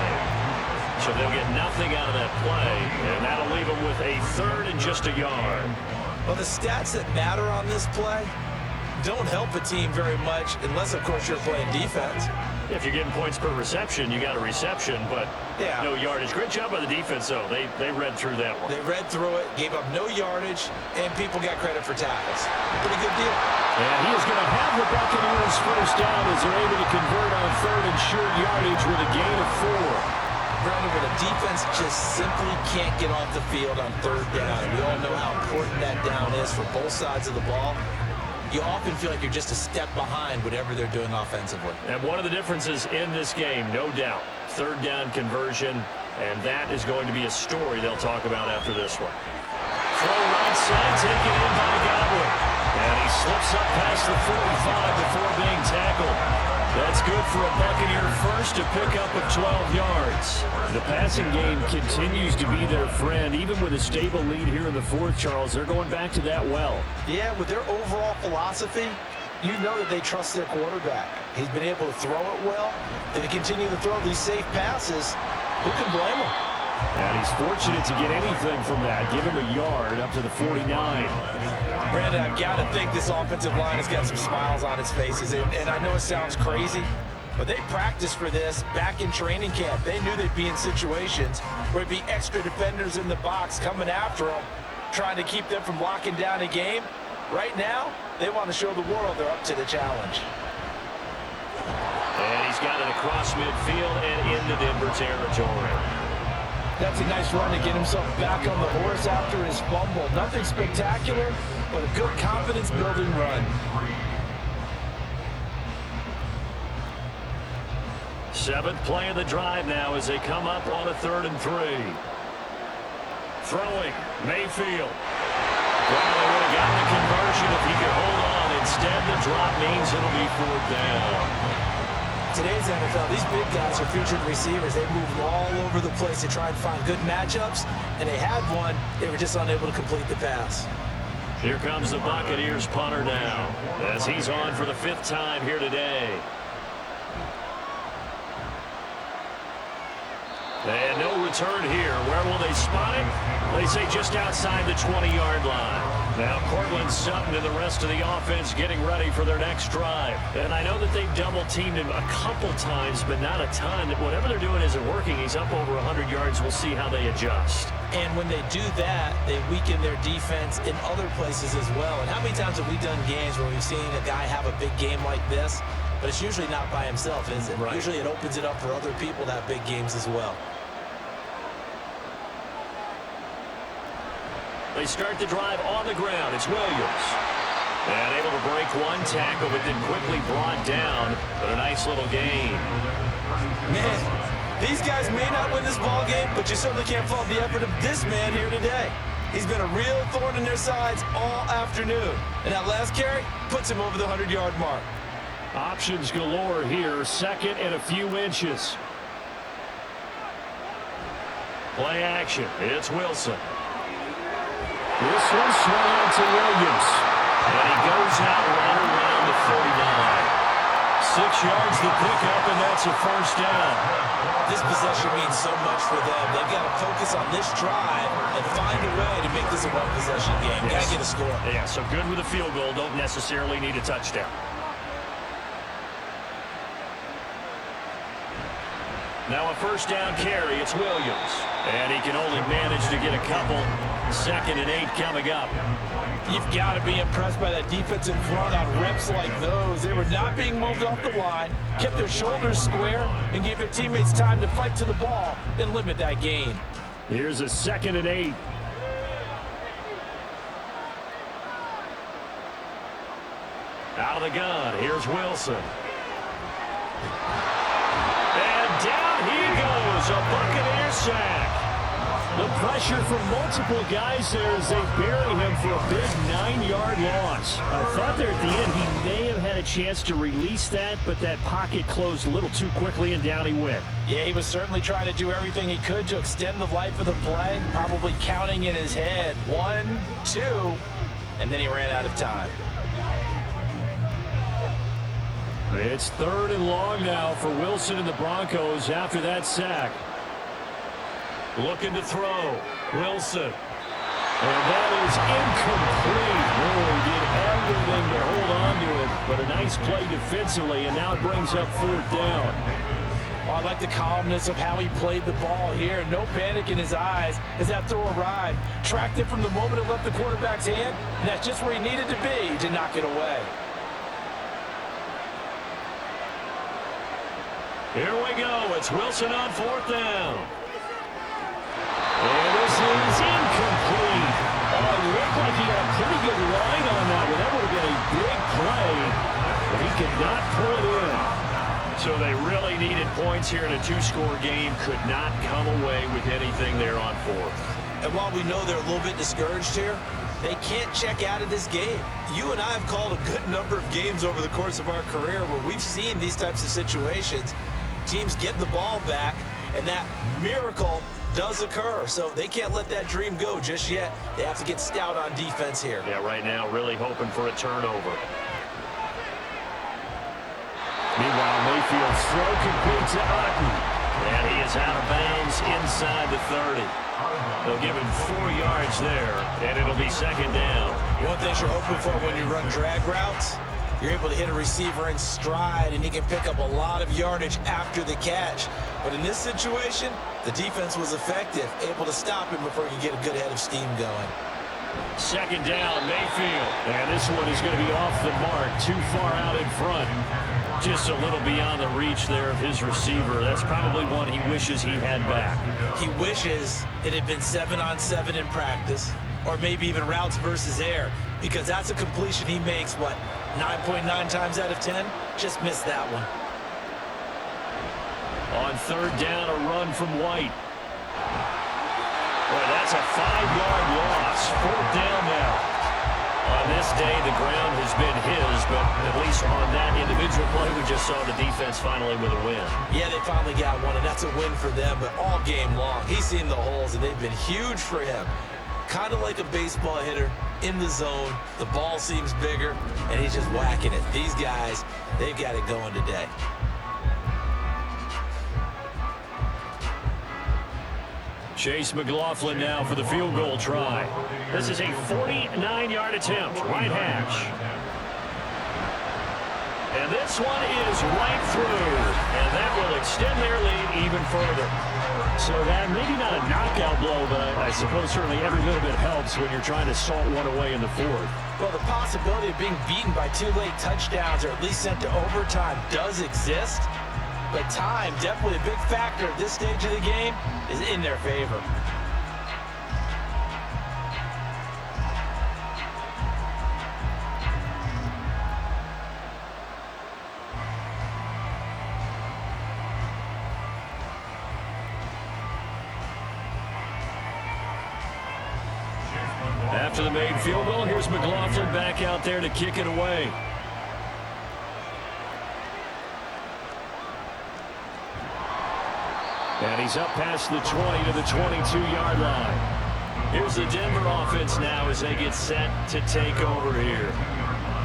So they'll get nothing out of that play, and that'll leave them with a 3rd and just a yard. Well, the stats that matter on this play, don't help a team very much unless, of course, you're playing defense. If you're getting points per reception, you got a reception, but no yardage. Great job by the defense, though. They read through that one. They read through it, gave up no yardage, and people got credit for tackles. Pretty good deal. And he is going to have the Buccaneers first down as they're able to convert on third and short yardage with a gain of 4. Brandon, when a defense just simply can't get off the field on third down, we all know how important that down is for both sides of the ball. You often feel like you're just a step behind whatever they're doing offensively. And one of the differences in this game, no doubt, third down conversion, and that is going to be a story they'll talk about after this one. Throw right side, taken in by Godwin. And he slips up past the 45 before being tackled. That's good for a Buccaneer first to pick up of 12 yards. The passing game continues to be their friend. Even with a stable lead here in the fourth, Charles, they're going back to that well. Yeah, with their overall philosophy, you know that they trust their quarterback. He's been able to throw it well. They continue to throw these safe passes. Who can blame him? And he's fortunate to get anything from that. Give him a yard up to the 49. Brandon, I've got to think this offensive line has got some smiles on its faces. And I know it sounds crazy, but they practiced for this back in training camp. They knew they'd be in situations where it'd be extra defenders in the box coming after them, trying to keep them from locking down a game. Right now, they want to show the world they're up to the challenge. And he's got it across midfield and into Denver territory. That's a nice run to get himself back on the horse after his fumble. Nothing spectacular, but a good confidence-building run. Seventh play of the drive now as they come up on a 3rd and 3. Throwing, Mayfield. Well, they would have gotten the conversion if he could hold on. Instead, the drop means it'll be 4th down. Today's NFL, these big guys are featured receivers. They move all over the place to try and find good matchups, and they had one. They were just unable to complete the pass. Here comes the Buccaneers punter now as he's on for the 5th time here today. And no return here. Where will they spot him? They say just outside the 20-yard line. Now Cortland Sutton and the rest of the offense getting ready for their next drive. And I know that they've double-teamed him a couple times, but not a ton. Whatever they're doing isn't working. He's up over 100 yards. We'll see how they adjust. And when they do that, they weaken their defense in other places as well. And how many times have we done games where we've seen a guy have a big game like this, but it's usually not by himself, is it? Right. Usually it opens it up for other people to have big games as well. They start the drive on the ground. It's Williams. And able to break one tackle, but then quickly brought down. But a nice little gain. Man, these guys may not win this ball game, but you certainly can't fault the effort of this man here today. He's been a real thorn in their sides all afternoon. And that last carry puts him over the 100-yard mark. Options galore here. 2nd and a few inches. Play action. It's Wilson. This one swung out to Williams. And he goes out right around the 49. 6 yards to pick up, and that's a 1st down. This possession means so much for them. They've got to focus on this drive and find a way to make this a one-possession game. Got to get a score. Yeah, so good with a field goal. Don't necessarily need a touchdown. Now a 1st down carry. It's Williams. And he can only manage to get a couple. 2nd and 8 coming up. You've got to be impressed by that defense in front on reps like those. They were not being moved off the line, kept their shoulders square, and gave their teammates time to fight to the ball and limit that gain. Here's a 2nd and 8. Out of the gun. Here's Wilson. And down he goes. A Buccaneer sack. The pressure from multiple guys there as they bury him for a big 9-yard loss. I thought there at the end he may have had a chance to release that, but that pocket closed a little too quickly and down he went. Yeah, he was certainly trying to do everything he could to extend the life of the play, probably counting in his head. 1, 2, and then he ran out of time. It's 3rd and long now for Wilson and the Broncos after that sack. Looking to throw. Wilson. And that is incomplete. Boy, did everything to hold on to but a nice play defensively, and now it brings up 4th down. Oh, I like the calmness of how he played the ball here. No panic in his eyes as that throw arrived. Tracked it from the moment it left the quarterback's hand, and that's just where he needed to be to knock it away. Here we go. It's Wilson on 4th down. And this is incomplete. Oh, it looked like he had a pretty good line on that one. That would have been a big play, but he could not pull it in. So they really needed points here in a 2-score game. Could not come away with anything there on 4th. And while we know they're a little bit discouraged here, they can't check out of this game. You and I have called a good number of games over the course of our career where we've seen these types of situations. Teams get the ball back, and that miracle does occur. So they can't let that dream go just yet. They have to get stout on defense here. Yeah, right now really hoping for a turnover. Meanwhile, Mayfield's throw complete to Otten. And he is out of bounds inside the 30. They'll give him 4 yards there, and it'll be 2nd down. One thing you're hoping for when you run drag routes, you're able to hit a receiver in stride, and he can pick up a lot of yardage after the catch. But in this situation, the defense was effective, able to stop him before he could get a good head of steam going. 2nd down, Mayfield. And this one is going to be off the mark, too far out in front. Just a little beyond the reach there of his receiver. That's probably one he wishes he had back. He wishes it had been 7-on-7 in practice, or maybe even routes versus air, because that's a completion he makes, 9.9 times out of 10? Just missed that one. On 3rd down, a run from White. Boy, that's a 5-yard loss. 4th down now. On this day, the ground has been his, but at least on that individual play, we just saw the defense finally with a win. Yeah, they finally got one, and that's a win for them, but all game long, he's seen the holes, and they've been huge for him. Kind of like a baseball hitter in the zone. The ball seems bigger, and he's just whacking it. These guys, they've got it going today. Chase McLaughlin now for the field goal try. This is a 49-yard attempt, right hash. And this one is right through, and that will extend their lead even further. So that maybe not a knockout blow, but I suppose certainly every little bit helps when you're trying to salt one away in the 4th. Well, the possibility of being beaten by 2 late touchdowns or at least sent to overtime does exist. But time, definitely a big factor at this stage of the game, is in their favor. After the made field goal, here's McLaughlin back out there to kick it away. And he's up past the 20 to the 22-yard line. Here's the Denver offense now as they get set to take over here.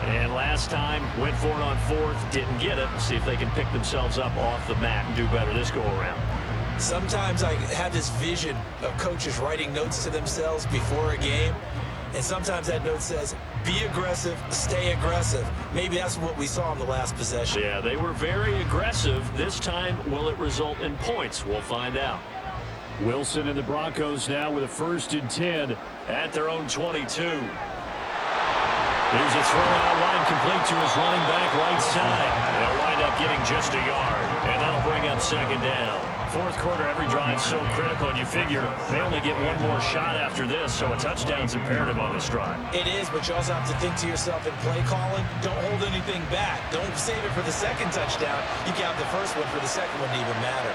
And last time, went for it on 4th, didn't get it. See if they can pick themselves up off the mat and do better this go-around. Sometimes I have this vision of coaches writing notes to themselves before a game, and sometimes that note says, be aggressive, stay aggressive. Maybe that's what we saw in the last possession. Yeah, they were very aggressive. This time, will it result in points? We'll find out. Wilson and the Broncos now with a 1st and 10 at their own 22. Here's a throw out line complete to his running back right side. They'll wind up getting just a yard, and that'll bring up 2nd down. 4th quarter, every drive so critical, and you figure they only get one more shot after this, so a touchdown's imperative on this drive. It is, but you also have to think to yourself in play calling, don't hold anything back. Don't save it for the 2nd touchdown. You can have the 1st one for the 2nd one to even matter.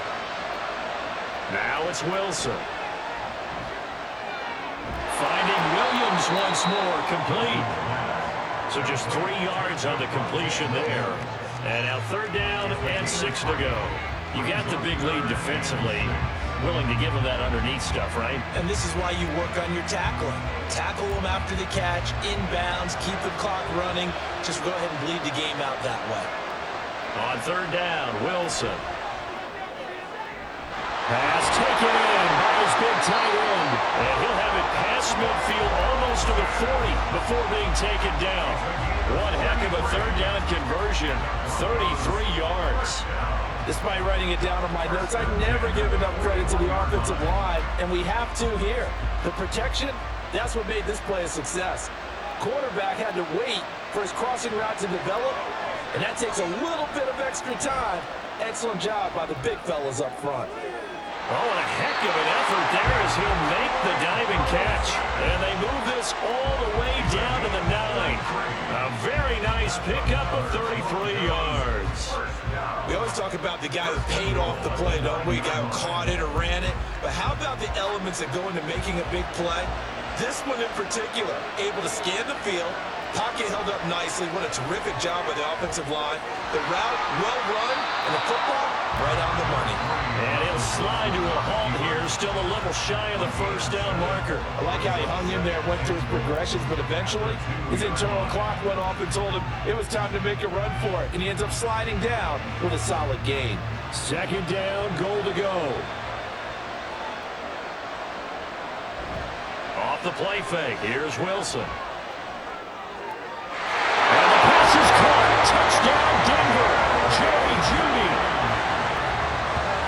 Now it's Wilson. Finding Williams once more, complete. So just 3 yards on the completion there. And now 3rd down and 6 to go. You got the big lead defensively. Willing to give them that underneath stuff, right? And this is why you work on your tackling. Tackle them after the catch, inbounds, keep the clock running. Just go ahead and bleed the game out that way. On 3rd down, Wilson. Pass taken in by his big tight end. And he'll have it past midfield, almost to the 40 before being taken down. One heck of a third down conversion, 33 yards. Despite writing it down on my notes, I never give enough credit to the offensive line, and we have to here. The protection, that's what made this play a success. Quarterback had to wait for his crossing route to develop, and that takes a little bit of extra time. Excellent job by the big fellas up front. Oh, and a heck of an effort there as he'll make the diving catch. And they move this all the way down to the 9. A very nice pickup of 33 yards. We always talk about the guy who paid off the play, don't we? The guy who caught it or ran it. But how about the elements that go into making a big play? This one in particular, able to scan the field, pocket held up nicely. What a terrific job by the offensive line. The route, well run, and the football, right on the money. And he'll slide to a halt here, still a little shy of the first down marker. I like how he hung in there, went through his progressions, but eventually his internal clock went off and told him it was time to make a run for it. And he ends up sliding down with a solid gain. Second down, goal to go. Off the play fake, here's Wilson. And the pass is caught. Touchdown, Denver. Jerry Jeudy.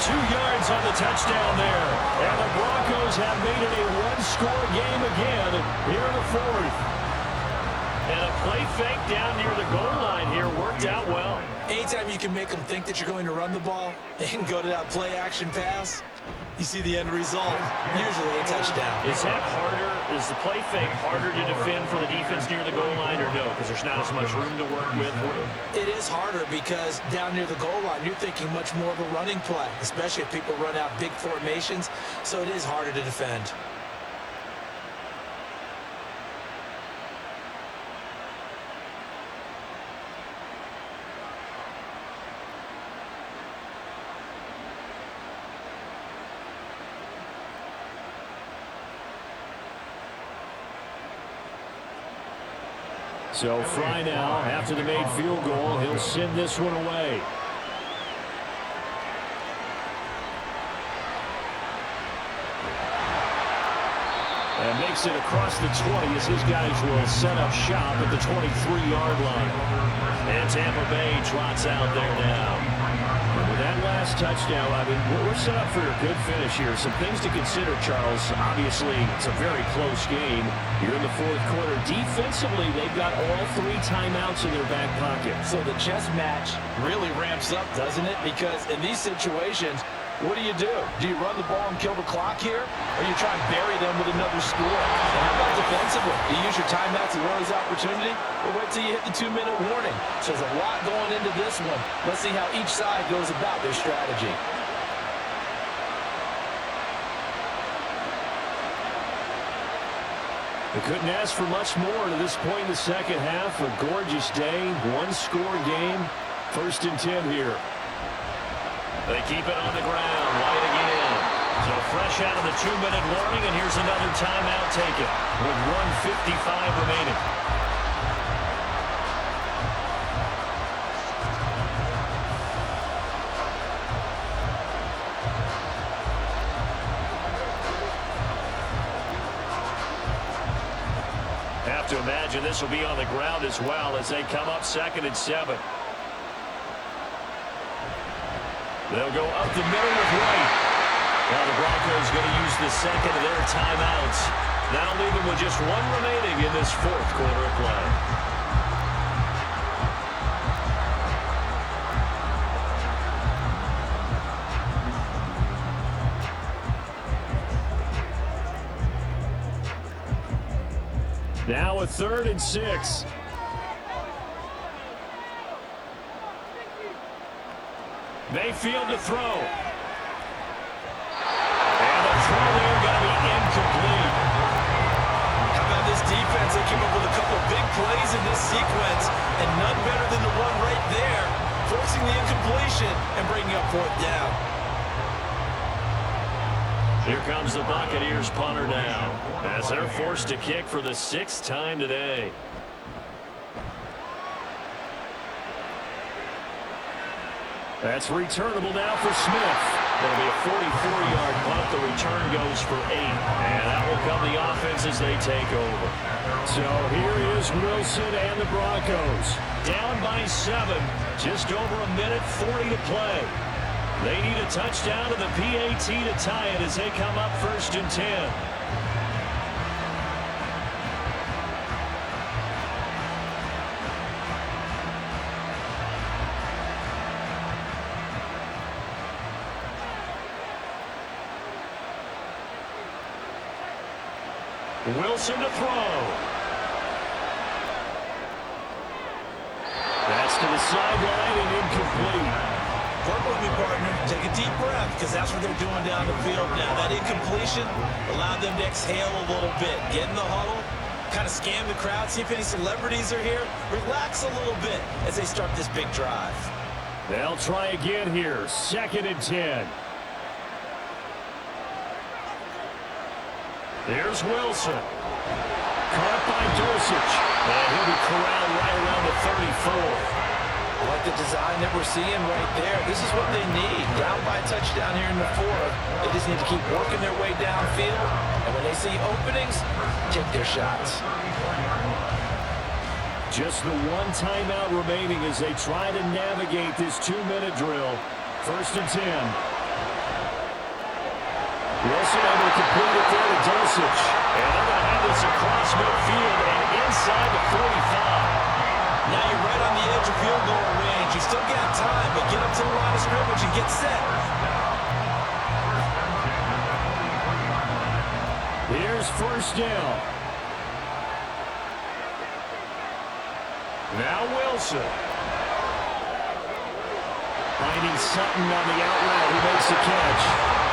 2 yards on the touchdown there. And the Broncos have made it a one-score game again here in the fourth. And a play fake down near the goal line here worked out well. Anytime you can make them think that you're going to run the ball and go to that play-action pass, you see the end result, usually a touchdown. Is that harder? Is the play fake harder to defend for the defense near the goal line or no? Because there's not as much room to work with. It is harder because down near the goal line, you're thinking much more of a running play, especially if people run out big formations. So it is harder to defend. So Fry now, after the made field goal, he'll send this one away. And makes it across the 20 as his guys will set up shop at the 23-yard line. And Tampa Bay trots out there now. And with that last touchdown, I mean, we're set up for a good finish here. Some things to consider, Charles. Obviously, it's a very close game. You're in the fourth quarter. Defensively, they've got all 3 timeouts in their back pocket. So the chess match really ramps up, doesn't it? Because in these situations, what do? Do you run the ball and kill the clock here? Or you try and bury them with another score? And how about defensively? Do you use your timeouts and run this opportunity? Or wait till you hit the 2-minute warning? So there's a lot going into this one. Let's see how each side goes about their strategy. They couldn't ask for much more to this point in the second half. A gorgeous day, one-score game. 1st and 10 here. They keep it on the ground, right again. So fresh out of the 2-minute warning, and here's another timeout taken with 1:55 remaining. Have to imagine this will be on the ground as well as they come up 2nd and 7. They'll go up the middle with White. Now the Broncos going to use the second of their timeouts. That'll leave them with just 1 remaining in this fourth quarter of play. Now a 3rd and 6. Mayfield to throw. And the throw there going to be incomplete. How about this defense? They came up with a couple big plays in this sequence, and none better than the one right there, forcing the incompletion and bringing up 4th down. Here comes the Buccaneers punter now, as they're forced to kick for the 6th time today. That's returnable now for Smith. It'll be a 44-yard punt. The return goes for 8. And that will come the offense as they take over. So here is Wilson and the Broncos. Down by 7. Just over a minute 40 to play. They need a touchdown and the PAT to tie it as they come up 1st and 10. Wilson to throw. That's to the sideline and incomplete. Work with me, partner. Take a deep breath, because that's what they're doing down the field now. That incompletion allowed them to exhale a little bit. Get in the huddle, kind of scan the crowd, see if any celebrities are here. Relax a little bit as they start this big drive. They'll try again here. 2nd and 10. There's Wilson. Caught by Dulcich. And he'll be corralled right around the 34. I like the design that we're seeing right there. This is what they need. Down by a touchdown here in the 4th. They just need to keep working their way downfield. And when they see openings, take their shots. Just the one timeout remaining as they try to navigate this 2-minute drill. 1st and 10. Wilson able to complete it there to Dulcich. And they're going to have this across midfield and inside the 45. Now you're right on the edge of field goal range. You still got time, but get up to the line of scrimmage and get set. Here's 1st down. Now Wilson. Finding Sutton on the out route. He makes the catch.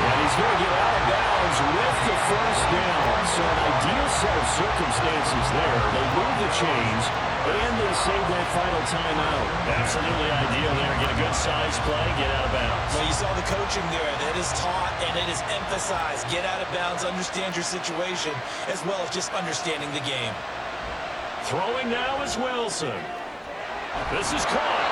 And he's going to get out of bounds with the 1st down. So an ideal set of circumstances there. They move the chains, and they save that final timeout. Absolutely ideal there. Get a good size play, get out of bounds. Well, you saw the coaching there. That is taught and it is emphasized. Get out of bounds, understand your situation, as well as just understanding the game. Throwing now is Wilson. This is caught.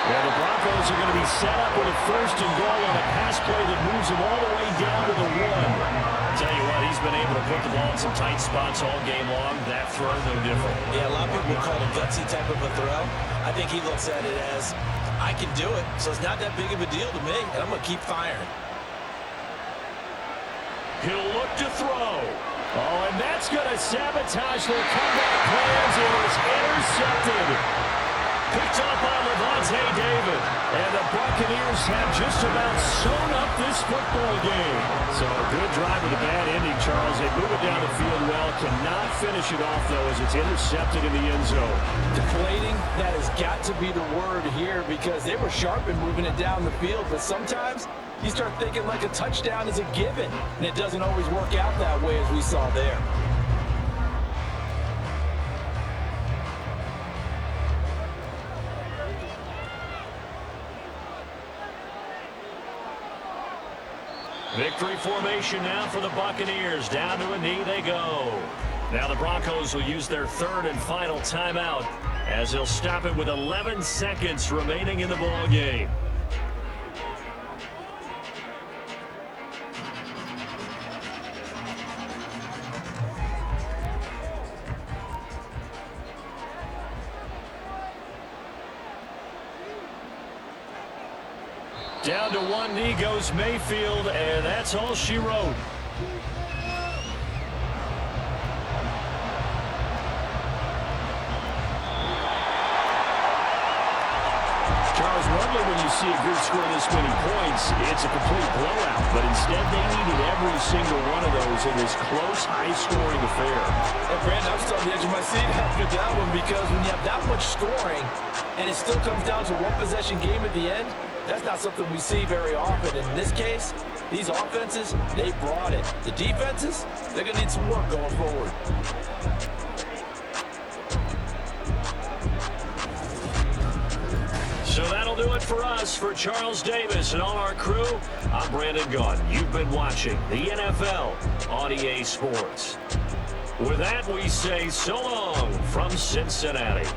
Yeah, the Broncos are going to be set up with a 1st and goal on a pass play that moves them all the way down to the 1. Tell you what, he's been able to put the ball in some tight spots all game long. That throw, no different. Yeah, a lot of people call it a gutsy type of a throw. I think he looks at it as, I can do it, so it's not that big of a deal to me, and I'm going to keep firing. He'll look to throw. Oh, and that's going to sabotage their comeback plans. It was intercepted. Picked up by Levante David. And the Buccaneers have just about sewn up this football game. So a good drive with a bad ending, Charles. They move it down the field well. Cannot finish it off, though, as it's intercepted in the end zone. Deflating, that has got to be the word here, because they were sharp in moving it down the field. But sometimes you start thinking like a touchdown is a given, and it doesn't always work out that way as we saw there. Victory formation now for the Buccaneers. Down to a knee they go. Now the Broncos will use their 3rd and final timeout as they'll stop it with 11 seconds remaining in the ball game. Down to one knee goes Mayfield, and that's all she wrote. Charles, normally when you see a group score this many points, it's a complete blowout. But instead, they needed every single one of those in this close, high-scoring affair. And Brandon, I'm still on the edge of my seat after that one, because when you have that much scoring and it still comes down to one possession game at the end, that's not something we see very often. In this case, these offenses, they brought it. The defenses, they're going to need some work going forward. So that'll do it for us. For Charles Davis and all our crew, I'm Brandon Gaudin. You've been watching the NFL on EA Sports. With that, we say so long from Cincinnati.